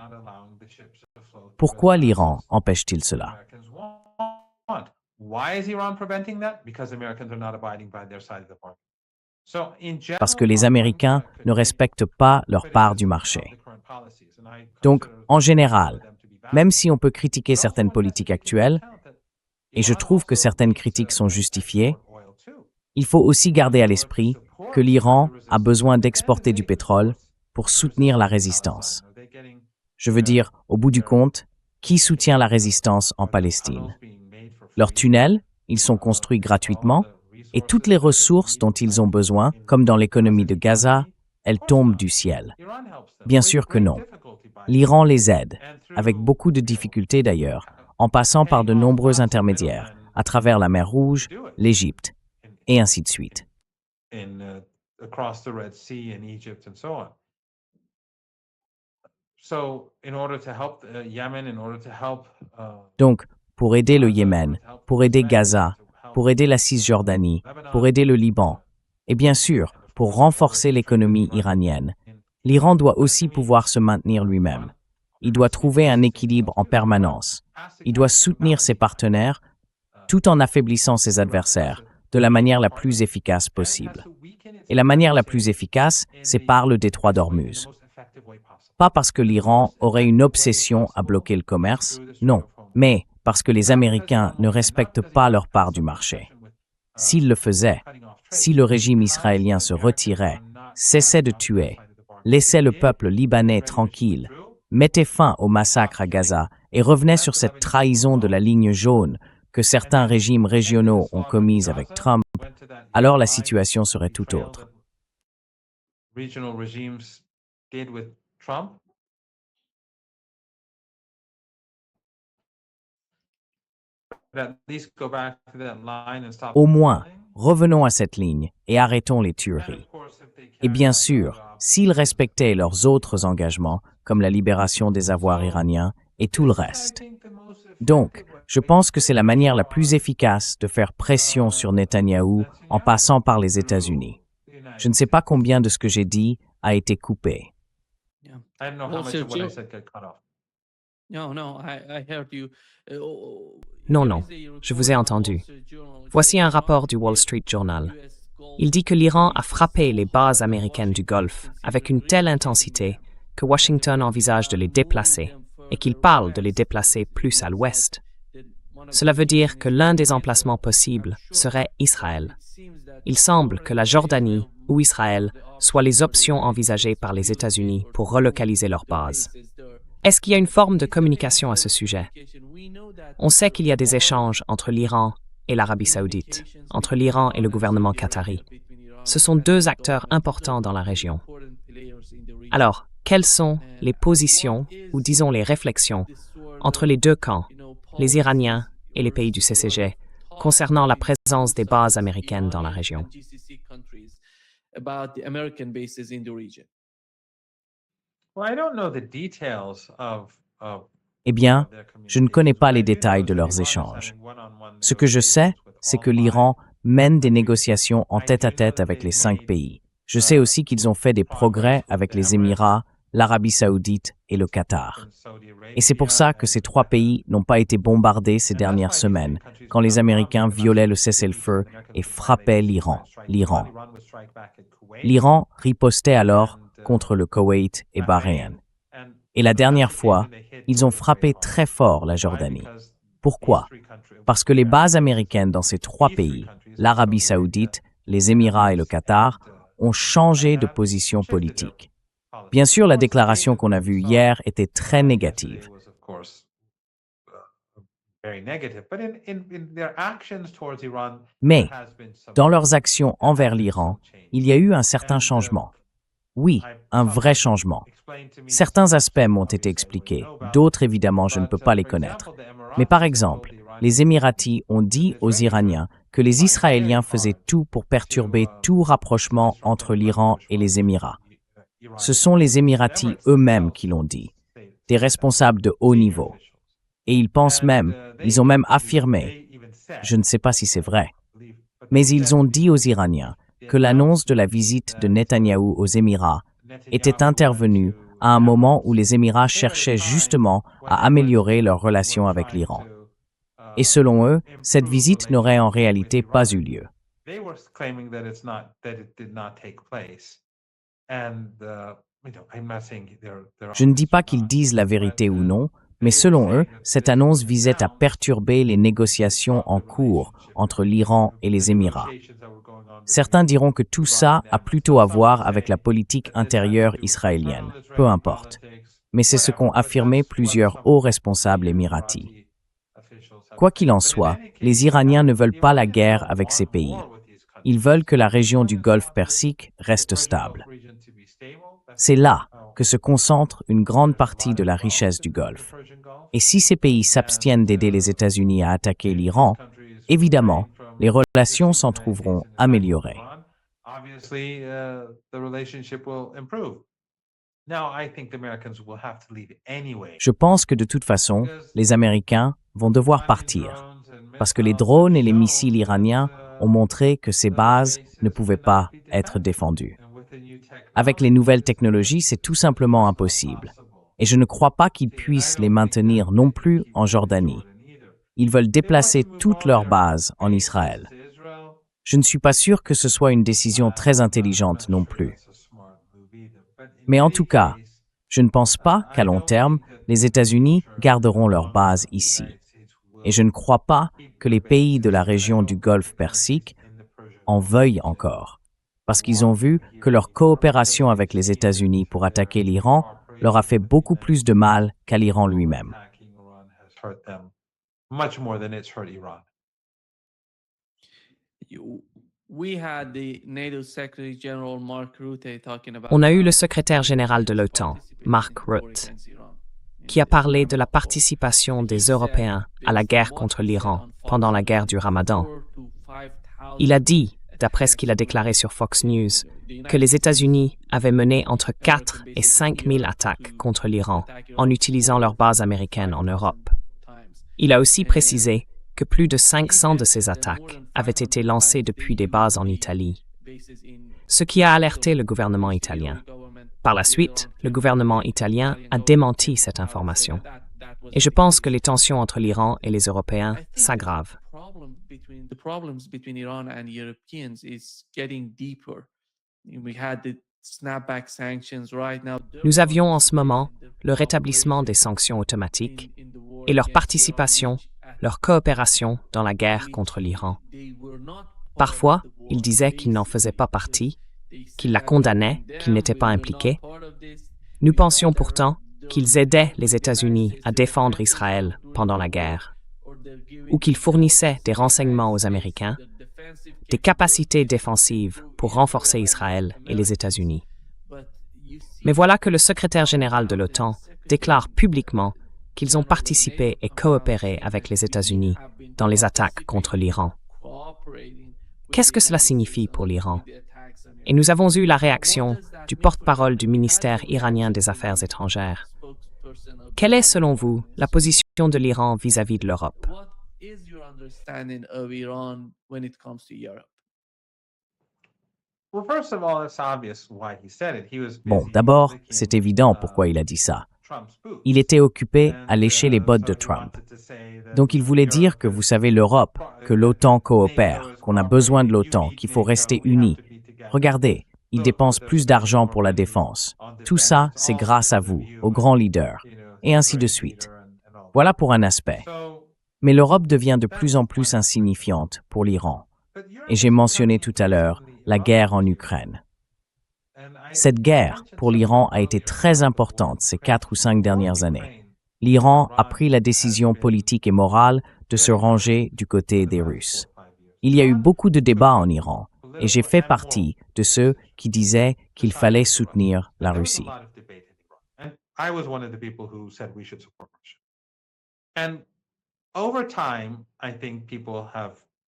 Pourquoi l'Iran empêche-t-il cela? Parce que les Américains ne respectent pas leur part du marché. Donc, en général, même si on peut critiquer certaines politiques actuelles, et je trouve que certaines critiques sont justifiées, il faut aussi garder à l'esprit que l'Iran a besoin d'exporter du pétrole pour soutenir la résistance. Je veux dire, au bout du compte, qui soutient la résistance en Palestine? Leurs tunnels, ils sont construits gratuitement, et toutes les ressources dont ils ont besoin, comme dans l'économie de Gaza, elles tombent du ciel. Bien sûr que non. L'Iran les aide, avec beaucoup de difficultés d'ailleurs, en passant par de nombreux intermédiaires, à travers la mer Rouge, l'Égypte, et ainsi de suite. Donc, pour aider le Yémen, pour aider Gaza, pour aider la Cisjordanie, pour aider le Liban, et bien sûr, pour renforcer l'économie iranienne, l'Iran doit aussi pouvoir se maintenir lui-même. Il doit trouver un équilibre en permanence. Il doit soutenir ses partenaires tout en affaiblissant ses adversaires de la manière la plus efficace possible. Et la manière la plus efficace, c'est par le détroit d'Ormuz. Pas parce que l'Iran aurait une obsession à bloquer le commerce, non, mais parce que les Américains ne respectent pas leur part du marché. S'ils le faisaient, si le régime israélien se retirait, cessait de tuer, laissait le peuple libanais tranquille, mettait fin au massacre à Gaza et revenait sur cette trahison de la ligne jaune que certains régimes régionaux ont commise avec Trump, alors la situation serait tout autre. Au moins, revenons à cette ligne et arrêtons les tueries. Et bien sûr, s'ils respectaient leurs autres engagements, comme la libération des avoirs iraniens et tout le reste. Donc, je pense que c'est la manière la plus efficace de faire pression sur Netanyahou en passant par les États-Unis. Je ne sais pas combien de ce que j'ai dit a été coupé. Non, non, je vous ai entendu. Voici un rapport du Wall Street Journal. Il dit que l'Iran a frappé les bases américaines du Golfe avec une telle intensité que Washington envisage de les déplacer et qu'il parle de les déplacer plus à l'ouest. Cela veut dire que l'un des emplacements possibles serait Israël. Il semble que la Jordanie ou Israël soient les options envisagées par les États-Unis pour relocaliser leurs bases. Est-ce qu'il y a une forme de communication à ce sujet? On sait qu'il y a des échanges entre l'Iran et l'Arabie saoudite, entre l'Iran et le gouvernement qatari. Ce sont deux acteurs importants dans la région. Alors, quelles sont les positions, ou disons les réflexions, entre les deux camps, les Iraniens et les pays du CCG, concernant la présence des bases américaines dans la région? Eh bien, je ne connais pas les détails de leurs échanges. Ce que je sais, c'est que l'Iran mène des négociations en tête-à-tête avec les 5 pays. Je sais aussi qu'ils ont fait des progrès avec les Émirats, l'Arabie saoudite et le Qatar. Et c'est pour ça que ces 3 pays n'ont pas été bombardés ces dernières semaines, quand les Américains violaient le cessez-le-feu et frappaient l'Iran. L'Iran ripostait alors contre le Koweït et Bahreïn. Et la dernière fois, ils ont frappé très fort la Jordanie. Pourquoi? Parce que les bases américaines dans ces 3 pays, l'Arabie saoudite, les Émirats et le Qatar, ont changé de position politique. Bien sûr, la déclaration qu'on a vue hier était très négative. Mais, dans leurs actions envers l'Iran, il y a eu un certain changement. Oui, un vrai changement. Certains aspects m'ont été expliqués, d'autres évidemment je ne peux pas les connaître. Mais par exemple, les Émiratis ont dit aux Iraniens que les Israéliens faisaient tout pour perturber tout rapprochement entre l'Iran et les Émirats. Ce sont les Émiratis eux-mêmes qui l'ont dit, des responsables de haut niveau. Et ils ont même affirmé, je ne sais pas si c'est vrai, mais ils ont dit aux Iraniens que l'annonce de la visite de Netanyahou aux Émirats était intervenue à un moment où les Émirats cherchaient justement à améliorer leurs relations avec l'Iran. Et selon eux, cette visite n'aurait en réalité pas eu lieu. Je ne dis pas qu'ils disent la vérité ou non, mais selon eux, cette annonce visait à perturber les négociations en cours entre l'Iran et les Émirats. Certains diront que tout ça a plutôt à voir avec la politique intérieure israélienne, peu importe. Mais c'est ce qu'ont affirmé plusieurs hauts responsables émiratis. Quoi qu'il en soit, les Iraniens ne veulent pas la guerre avec ces pays. Ils veulent que la région du Golfe Persique reste stable. C'est là que se concentre une grande partie de la richesse du Golfe. Et si ces pays s'abstiennent d'aider les États-Unis à attaquer l'Iran, évidemment, les relations s'en trouveront améliorées. Je pense que de toute façon, les Américains vont devoir partir, parce que les drones et les missiles iraniens ont montré que ces bases ne pouvaient pas être défendues. Avec les nouvelles technologies, c'est tout simplement impossible. Et je ne crois pas qu'ils puissent les maintenir non plus en Jordanie. Ils veulent déplacer toutes leurs bases en Israël. Je ne suis pas sûr que ce soit une décision très intelligente non plus. Mais en tout cas, je ne pense pas qu'à long terme, les États-Unis garderont leur base ici. Et je ne crois pas que les pays de la région du Golfe Persique en veuillent encore, parce qu'ils ont vu que leur coopération avec les États-Unis pour attaquer l'Iran leur a fait beaucoup plus de mal qu'à l'Iran lui-même. On a eu le secrétaire général de l'OTAN, Mark Rutte, qui a parlé de la participation des Européens à la guerre contre l'Iran pendant la guerre du Ramadan. Il a dit, d'après ce qu'il a déclaré sur Fox News, que les États-Unis avaient mené entre 4 et 5 000 attaques contre l'Iran en utilisant leurs bases américaines en Europe. Il a aussi précisé que plus de 500 de ces attaques avaient été lancées depuis des bases en Italie, ce qui a alerté le gouvernement italien. Par la suite, le gouvernement italien a démenti cette information. Et je pense que les tensions entre l'Iran et les Européens s'aggravent. Nous avions en ce moment le rétablissement des sanctions automatiques et leur participation, leur coopération dans la guerre contre l'Iran. Parfois, ils disaient qu'ils n'en faisaient pas partie, qu'ils la condamnaient, qu'ils n'étaient pas impliqués. Nous pensions pourtant qu'ils aidaient les États-Unis à défendre Israël pendant la guerre, ou qu'ils fournissaient des renseignements aux Américains, des capacités défensives pour renforcer Israël et les États-Unis. Mais voilà que le secrétaire général de l'OTAN déclare publiquement qu'ils ont participé et coopéré avec les États-Unis dans les attaques contre l'Iran. Qu'est-ce que cela signifie pour l'Iran? Et nous avons eu la réaction du porte-parole du ministère iranien des Affaires étrangères. Quelle est, selon vous, la position de l'Iran vis-à-vis de l'Europe? Bon, d'abord, c'est évident pourquoi il a dit ça. Il était occupé à lécher les bottes de Trump. Donc il voulait dire que, vous savez, l'Europe, que l'OTAN coopère, qu'on a besoin de l'OTAN, qu'il faut rester unis. Regardez, ils dépensent plus d'argent pour la défense. Tout ça, c'est grâce à vous, aux grands leaders, et ainsi de suite. Voilà pour un aspect. Mais l'Europe devient de plus en plus insignifiante pour l'Iran. Et j'ai mentionné tout à l'heure la guerre en Ukraine. Cette guerre, pour l'Iran, a été très importante ces 4 ou 5 dernières années. L'Iran a pris la décision politique et morale de se ranger du côté des Russes. Il y a eu beaucoup de débats en Iran, et j'ai fait partie de ceux qui disaient qu'il fallait soutenir la Russie.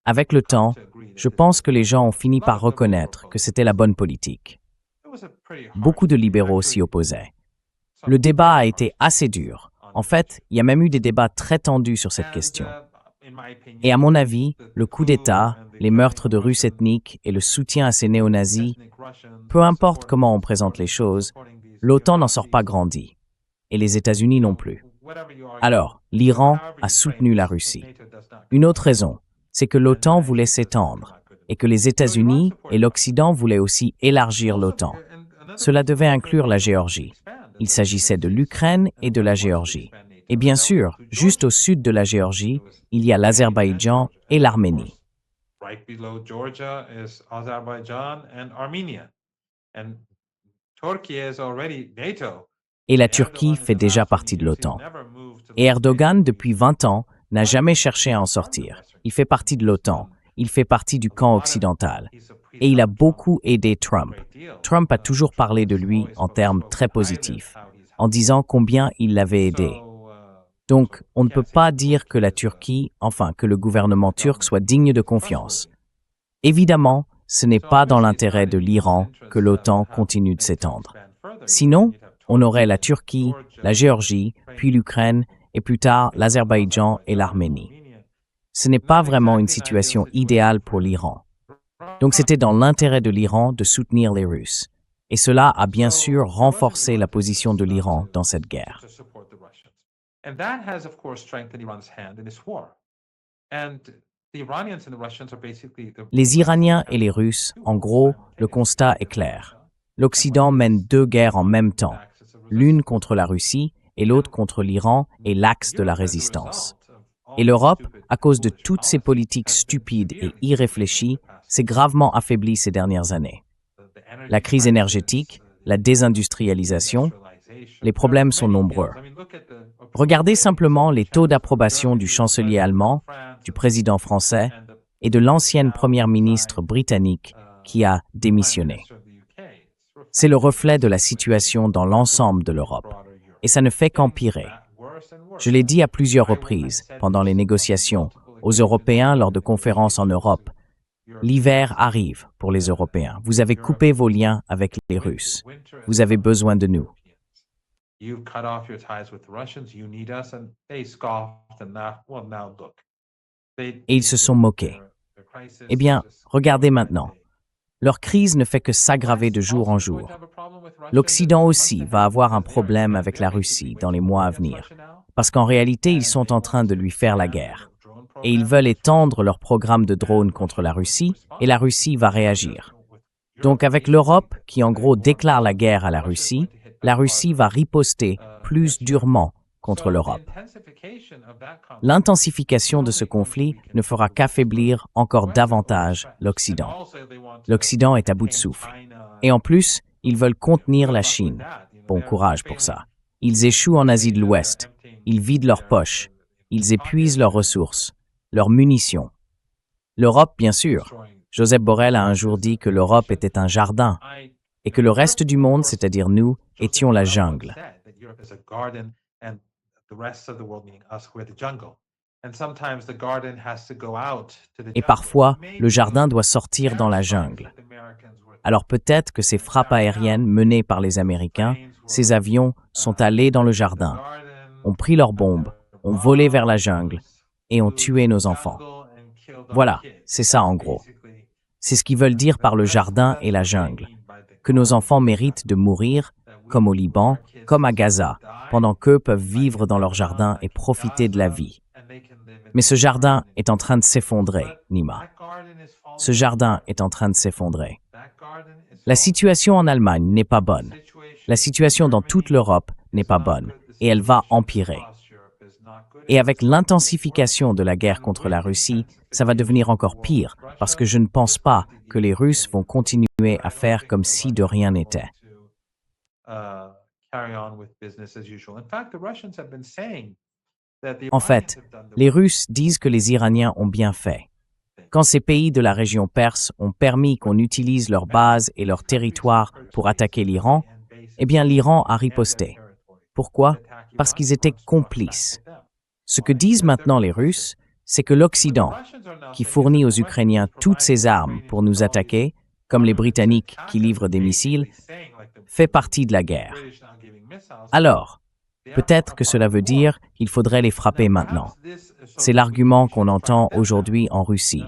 Avec le temps, je pense que les gens ont fini par reconnaître que c'était la bonne politique. Beaucoup de libéraux s'y opposaient. Le débat a été assez dur. En fait, il y a même eu des débats très tendus sur cette question. Et à mon avis, le coup d'État les meurtres de Russes ethniques et le soutien à ces néo-nazis, peu importe comment on présente les choses, l'OTAN n'en sort pas grandi, et les États-Unis non plus. Alors, l'Iran a soutenu la Russie. Une autre raison, c'est que l'OTAN voulait s'étendre, et que les États-Unis et l'Occident voulaient aussi élargir l'OTAN. Cela devait inclure la Géorgie. Il s'agissait de l'Ukraine et de la Géorgie. Et bien sûr, juste au sud de la Géorgie, il y a l'Azerbaïdjan et l'Arménie. Right below Georgia is Azerbaijan and Armenia. And Turkey is already NATO. Et la Turquie fait déjà partie de l'OTAN. Et Erdogan, depuis 20 ans, n'a jamais cherché à en sortir. Il fait partie de l'OTAN. Il fait partie du camp occidental. Et il a beaucoup aidé Trump. Trump a toujours parlé de lui en termes très positifs, en disant combien il l'avait aidé. Donc, on ne peut pas dire que la Turquie, enfin que le gouvernement turc soit digne de confiance. Évidemment, ce n'est pas dans l'intérêt de l'Iran que l'OTAN continue de s'étendre. Sinon, on aurait la Turquie, la Géorgie, puis l'Ukraine, et plus tard l'Azerbaïdjan et l'Arménie. Ce n'est pas vraiment une situation idéale pour l'Iran. Donc c'était dans l'intérêt de l'Iran de soutenir les Russes. Et cela a bien sûr renforcé la position de l'Iran dans cette guerre. And that has, of course, strengthened Iran's hand in this war. And the Iranians and the Russians are basically Les Iraniens et les Russes, en gros, le constat est clair. L'Occident mène deux guerres en même temps, l'une contre la Russie et l'autre contre l'Iran et l'axe de la résistance. Et l'Europe, à cause de toutes ces politiques stupides et irréfléchies, s'est gravement affaiblie ces dernières années. La crise énergétique, la désindustrialisation, les problèmes sont nombreux. Regardez simplement les taux d'approbation du chancelier allemand, du président français et de l'ancienne première ministre britannique qui a démissionné. C'est le reflet de la situation dans l'ensemble de l'Europe, et ça ne fait qu'empirer. Je l'ai dit à plusieurs reprises pendant les négociations aux Européens lors de conférences en Europe. L'hiver arrive pour les Européens. Vous avez coupé vos liens avec les Russes. Vous avez besoin de nous. You've cut off your ties with the Russians, you need us, and they scoffed and now look. Et ils se sont moqués. Eh bien, regardez maintenant. Leur crise ne fait que s'aggraver de jour en jour. L'Occident aussi va avoir un problème avec la Russie dans les mois à venir, parce qu'en réalité, ils sont en train de lui faire la guerre. Et ils veulent étendre leur programme de drones contre la Russie, et la Russie va réagir. Donc avec l'Europe, qui en gros déclare la guerre à la Russie va riposter plus durement contre l'Europe. L'intensification de ce conflit ne fera qu'affaiblir encore davantage l'Occident. L'Occident est à bout de souffle. Et en plus, ils veulent contenir la Chine. Bon courage pour ça. Ils échouent en Asie de l'Ouest. Ils vident leurs poches. Ils épuisent leurs ressources, leurs munitions. L'Europe, bien sûr. Joseph Borrell a un jour dit que l'Europe était un jardin et que le reste du monde, c'est-à-dire nous, étions la jungle. Et parfois, le jardin doit sortir dans la jungle. Alors peut-être que ces frappes aériennes menées par les Américains, ces avions, sont allés dans le jardin, ont pris leurs bombes, ont volé vers la jungle et ont tué nos enfants. Voilà, c'est ça en gros. C'est ce qu'ils veulent dire par le jardin et la jungle. Que nos enfants méritent de mourir, comme au Liban, comme à Gaza, pendant qu'eux peuvent vivre dans leur jardin et profiter de la vie. Mais ce jardin est en train de s'effondrer, Nima. Ce jardin est en train de s'effondrer. La situation en Allemagne n'est pas bonne. La situation dans toute l'Europe n'est pas bonne, et elle va empirer. Et avec l'intensification de la guerre contre la Russie, ça va devenir encore pire, parce que je ne pense pas que les Russes vont continuer à faire comme si de rien n'était. En fait, les Russes disent que les Iraniens ont bien fait. Quand ces pays de la région perse ont permis qu'on utilise leurs bases et leurs territoires pour attaquer l'Iran, eh bien l'Iran a riposté. Pourquoi? Parce qu'ils étaient complices. Ce que disent maintenant les Russes, c'est que l'Occident, qui fournit aux Ukrainiens toutes ces armes pour nous attaquer, comme les Britanniques qui livrent des missiles, fait partie de la guerre. Alors, peut-être que cela veut dire qu'il faudrait les frapper maintenant. C'est l'argument qu'on entend aujourd'hui en Russie.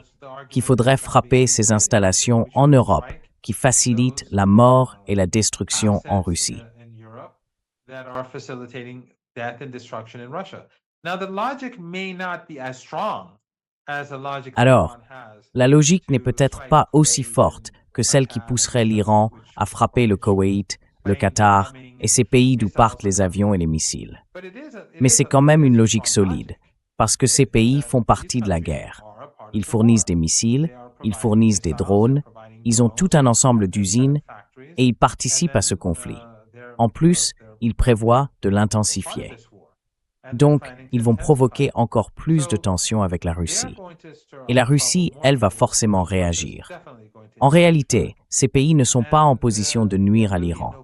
qu'il faudrait frapper ces installations en Europe qui facilitent la mort et la destruction en Russie. in Europe that are facilitating death and destruction in Russia. Now, the logic may not be as strong as the logic Alors, Iran has. la logique n'est peut-être pas aussi forte que celle qui pousserait l'Iran à frapper le Koweït, le Qatar et ces pays d'où partent les avions et les missiles. Mais c'est quand même une logique solide, parce que ces pays font partie de la guerre. Ils fournissent des missiles, ils fournissent des drones, ils ont tout un ensemble d'usines et ils participent à ce conflit. En plus, ils prévoient de l'intensifier. Donc, ils vont provoquer encore plus de tensions avec la Russie. Et la Russie, elle, va forcément réagir. En réalité, ces pays ne sont pas en position de nuire à l'Iran.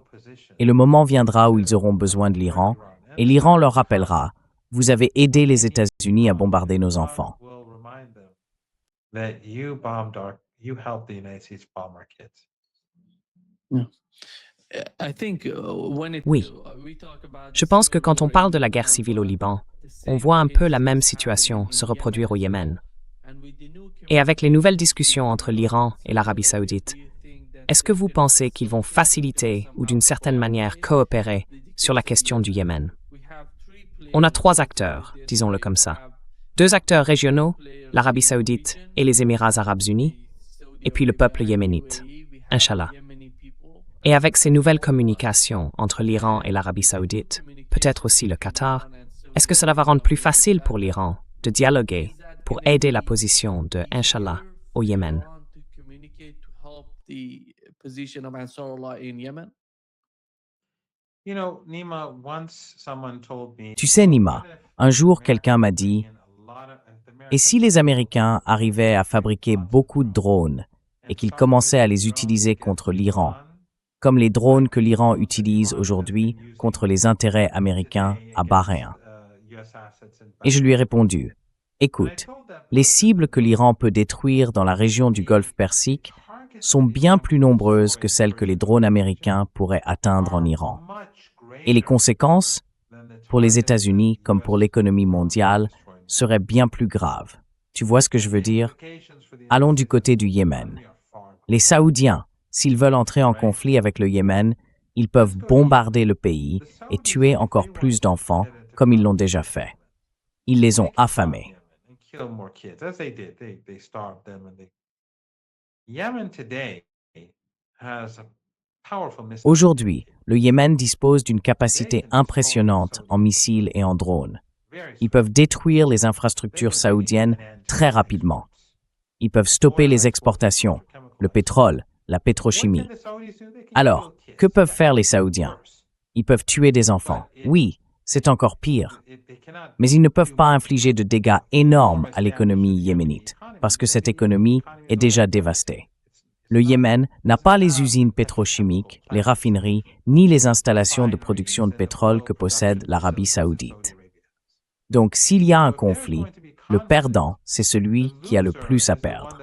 Et le moment viendra où ils auront besoin de l'Iran, et l'Iran leur rappellera « Vous avez aidé les États-Unis à bombarder nos enfants. » That you helped the United States bomb our kids. I think when it, Oui. we talk about Je pense que quand on parle de la guerre civile au Liban, on voit un peu la même situation se reproduire au Yémen. Et avec les nouvelles discussions entre l'Iran et l'Arabie saoudite, est-ce que vous pensez qu'ils vont faciliter ou d'une certaine manière coopérer sur la question du Yémen? On a 3 acteurs, disons-le comme ça. 2 acteurs régionaux, l'Arabie saoudite et les Émirats arabes unis, et puis le peuple yéménite, Inch'Allah. Et avec ces nouvelles communications entre l'Iran et l'Arabie saoudite, peut-être aussi le Qatar, est-ce que cela va rendre plus facile pour l'Iran de dialoguer pour aider la position de Inch'Allah au Yémen? You know, Nima, once someone told me, Tu sais, Nima, un jour quelqu'un m'a dit « Et si les Américains arrivaient à fabriquer beaucoup de drones et qu'ils commençaient à les utiliser contre l'Iran, comme les drones que l'Iran utilise aujourd'hui contre les intérêts américains à Bahreïn. » Et je lui ai répondu, « Écoute, les cibles que l'Iran peut détruire dans la région du Golfe Persique sont bien plus nombreuses que celles que les drones américains pourraient atteindre en Iran. Et les conséquences, pour les États-Unis comme pour l'économie mondiale, seraient bien plus graves. Tu vois ce que je veux dire? Allons du côté du Yémen. Les Saoudiens, s'ils veulent entrer en conflit avec le Yémen, ils peuvent bombarder le pays et tuer encore plus d'enfants, comme ils l'ont déjà fait. Ils les ont affamés. Aujourd'hui, le Yémen dispose d'une capacité impressionnante en missiles et en drones. Ils peuvent détruire les infrastructures saoudiennes très rapidement. Ils peuvent stopper les exportations, le pétrole, la pétrochimie. Alors, que peuvent faire les Saoudiens? Ils peuvent tuer des enfants. Oui, c'est encore pire. Mais ils ne peuvent pas infliger de dégâts énormes à l'économie yéménite, parce que cette économie est déjà dévastée. Le Yémen n'a pas les usines pétrochimiques, les raffineries, ni les installations de production de pétrole que possède l'Arabie saoudite. Donc, s'il y a un conflit, le perdant, c'est celui qui a le plus à perdre.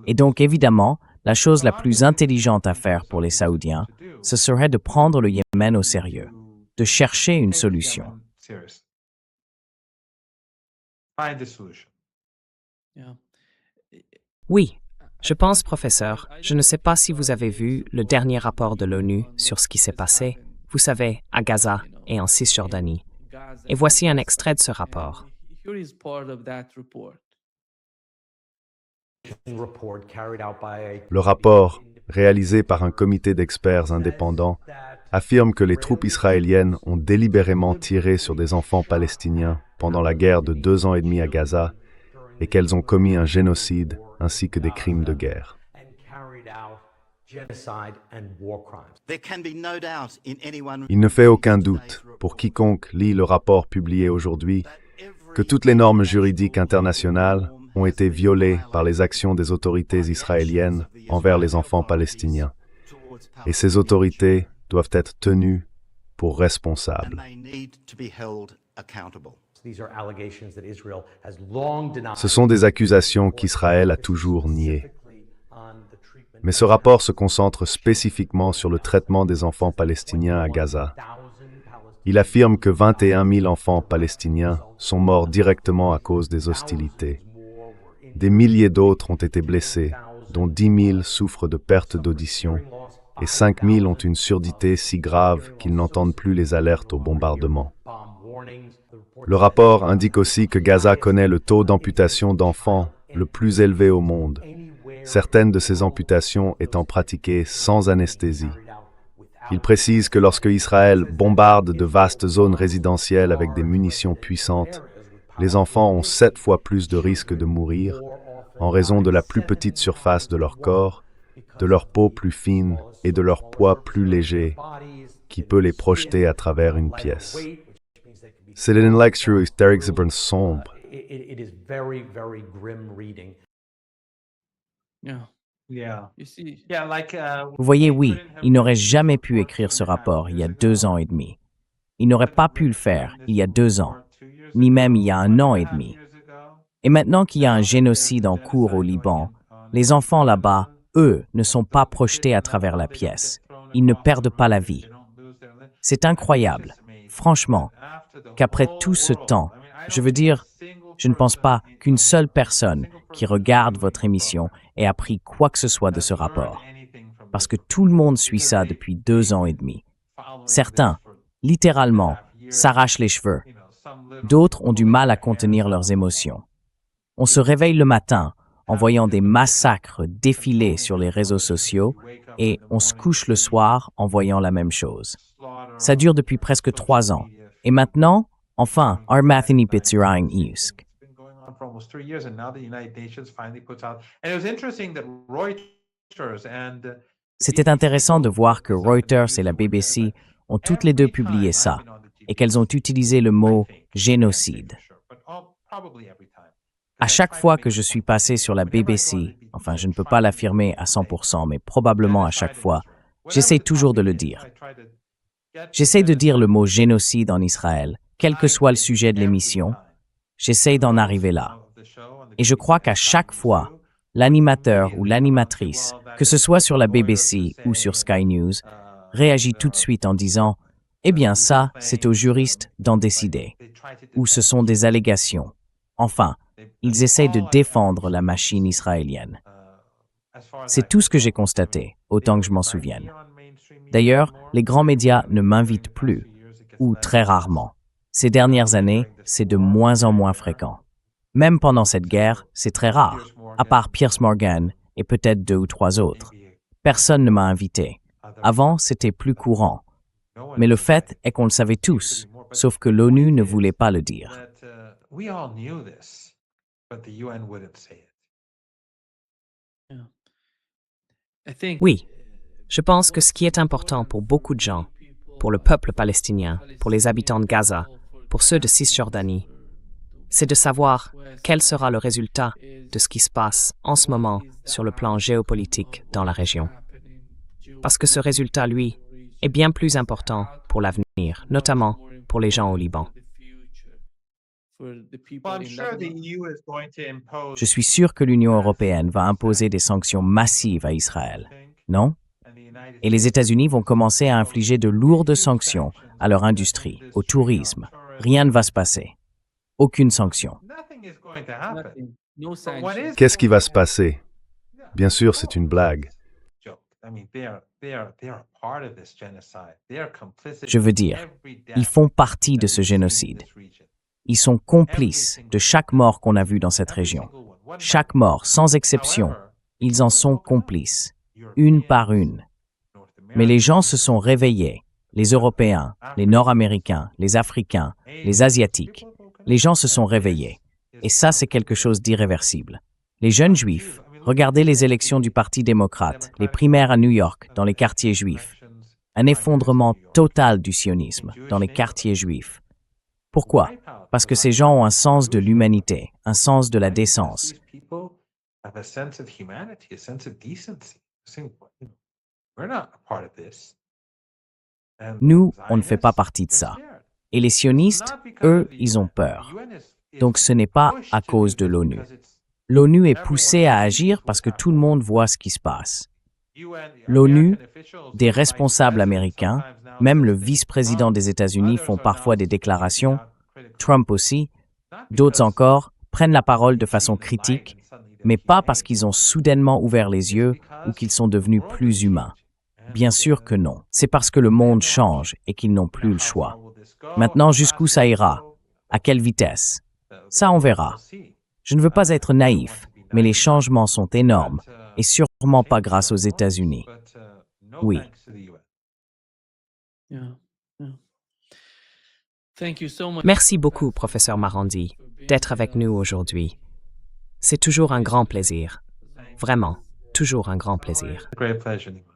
Et donc, évidemment, la chose la plus intelligente à faire pour les Saoudiens, ce serait de prendre le Yémen au sérieux, de chercher une solution. Oui, je pense, professeur, je ne sais pas si vous avez vu le dernier rapport de l'ONU sur ce qui s'est passé, vous savez, à Gaza et en Cisjordanie. Et voici un extrait de ce rapport. Le rapport, réalisé par un comité d'experts indépendants, affirme que les troupes israéliennes ont délibérément tiré sur des enfants palestiniens pendant la guerre de 2 ans et demi à Gaza et qu'elles ont commis un génocide ainsi que des crimes de guerre. Il ne fait aucun doute, pour quiconque lit le rapport publié aujourd'hui, que toutes les normes juridiques internationales ont été violées par les actions des autorités israéliennes envers les enfants palestiniens. Et ces autorités doivent être tenues pour responsables. Ce sont des accusations qu'Israël a toujours niées. Mais ce rapport se concentre spécifiquement sur le traitement des enfants palestiniens à Gaza. Il affirme que 21 000 enfants palestiniens sont morts directement à cause des hostilités. Des milliers d'autres ont été blessés, dont 10 000 souffrent de perte d'audition et 5 000 ont une surdité si grave qu'ils n'entendent plus les alertes au bombardement. Le rapport indique aussi que Gaza connaît le taux d'amputation d'enfants le plus élevé au monde, certaines de ces amputations étant pratiquées sans anesthésie. Il précise que lorsque Israël bombarde de vastes zones résidentielles avec des munitions puissantes, les enfants ont 7 fois plus de risques de mourir en raison de la plus petite surface de leur corps, de leur peau plus fine et de leur poids plus léger qui peut les projeter à travers une pièce. C'est une lecture extrêmement sombre. Yeah. You see, Vous voyez, oui, il n'aurait jamais pu écrire ce rapport il y a 2 ans et demi. Il n'aurait pas pu le faire il y a 2 ans, ni même il y a 1 an et demi. Et maintenant qu'il y a un génocide en cours au Liban, les enfants là-bas, eux, ne sont pas projetés à travers la pièce. Ils ne perdent pas la vie. C'est incroyable, franchement, qu'après tout ce temps, je veux dire, je ne pense pas qu'une seule personne qui regarde votre émission ait appris quoi que ce soit de ce rapport. Parce que tout le monde suit ça depuis 2 ans et demi. Certains, littéralement, s'arrachent les cheveux. D'autres ont du mal à contenir leurs émotions. On se réveille le matin en voyant des massacres défiler sur les réseaux sociaux et on se couche le soir en voyant la même chose. Ça dure depuis presque 3 ans. Et maintenant, enfin, Armathini Pitzuraing Iusk. For almost 3 years, and now the United Nations finally puts out. And it was interesting that Reuters and C'était intéressant de voir que Reuters et la BBC ont toutes les deux publié ça et qu'elles ont utilisé le mot génocide. À chaque fois que je suis passé sur la BBC, enfin je ne peux pas l'affirmer à 100%, mais probablement à chaque fois, j'essaie toujours de le dire. J'essaie de dire le mot génocide en Israël, quel que soit le sujet de l'émission. J'essaie d'en arriver là. Et je crois qu'à chaque fois, l'animateur ou l'animatrice, que ce soit sur la BBC ou sur Sky News, réagit tout de suite en disant « Eh bien ça, c'est aux juristes d'en décider » ou « Ce sont des allégations ». Enfin, ils essayent de défendre la machine israélienne. C'est tout ce que j'ai constaté, autant que je m'en souvienne. D'ailleurs, les grands médias ne m'invitent plus, ou très rarement. Ces dernières années, c'est de moins en moins fréquent. Même pendant cette guerre, c'est très rare, à part Piers Morgan et peut-être 2 ou 3 autres. Personne ne m'a invité. Avant, c'était plus courant. Mais le fait est qu'on le savait tous, sauf que l'ONU ne voulait pas le dire. Oui, je pense que ce qui est important pour beaucoup de gens, pour le peuple palestinien, pour les habitants de Gaza, pour ceux de Cisjordanie, c'est de savoir quel sera le résultat de ce qui se passe en ce moment sur le plan géopolitique dans la région. Parce que ce résultat, lui, est bien plus important pour l'avenir, notamment pour les gens au Liban. Je suis sûr que l'Union européenne va imposer des sanctions massives à Israël, non? Et les États-Unis vont commencer à infliger de lourdes sanctions à leur industrie, au tourisme. Rien ne va se passer. Aucune sanction. no sanctions. Qu'est-ce qui va se passer? Bien sûr, c'est une blague. Je veux dire, ils font partie de ce génocide. Ils sont complices de chaque mort qu'on a vue dans cette région. Chaque mort, sans exception, ils en sont complices, une par une. Mais les gens se sont réveillés, les Européens, les Nord-Américains, les Africains, les Asiatiques. Les gens se sont réveillés. Et ça, c'est quelque chose d'irréversible. Les jeunes Juifs, regardez les élections du Parti démocrate, les primaires à New York, dans les quartiers juifs. Un effondrement total du sionisme dans les quartiers juifs. Pourquoi? Parce que ces gens ont un sens de l'humanité, un sens de la décence. Nous, on ne fait pas partie de ça. Et les sionistes, eux, ils ont peur. Donc ce n'est pas à cause de l'ONU. L'ONU est poussée à agir parce que tout le monde voit ce qui se passe. L'ONU, des responsables américains, même le vice-président des États-Unis font parfois des déclarations, Trump aussi, d'autres encore prennent la parole de façon critique, mais pas parce qu'ils ont soudainement ouvert les yeux ou qu'ils sont devenus plus humains. Bien sûr que non. C'est parce que le monde change et qu'ils n'ont plus le choix. Maintenant, jusqu'où ça ira? À quelle vitesse? Ça, on verra. Je ne veux pas être naïf, mais les changements sont énormes, et sûrement pas grâce aux États-Unis. Oui. Yeah. Yeah. Thank you so much. Merci beaucoup, professeur Marandi, d'être avec nous aujourd'hui. C'est toujours un grand plaisir. Vraiment, toujours un grand plaisir. Great pleasure, Nico.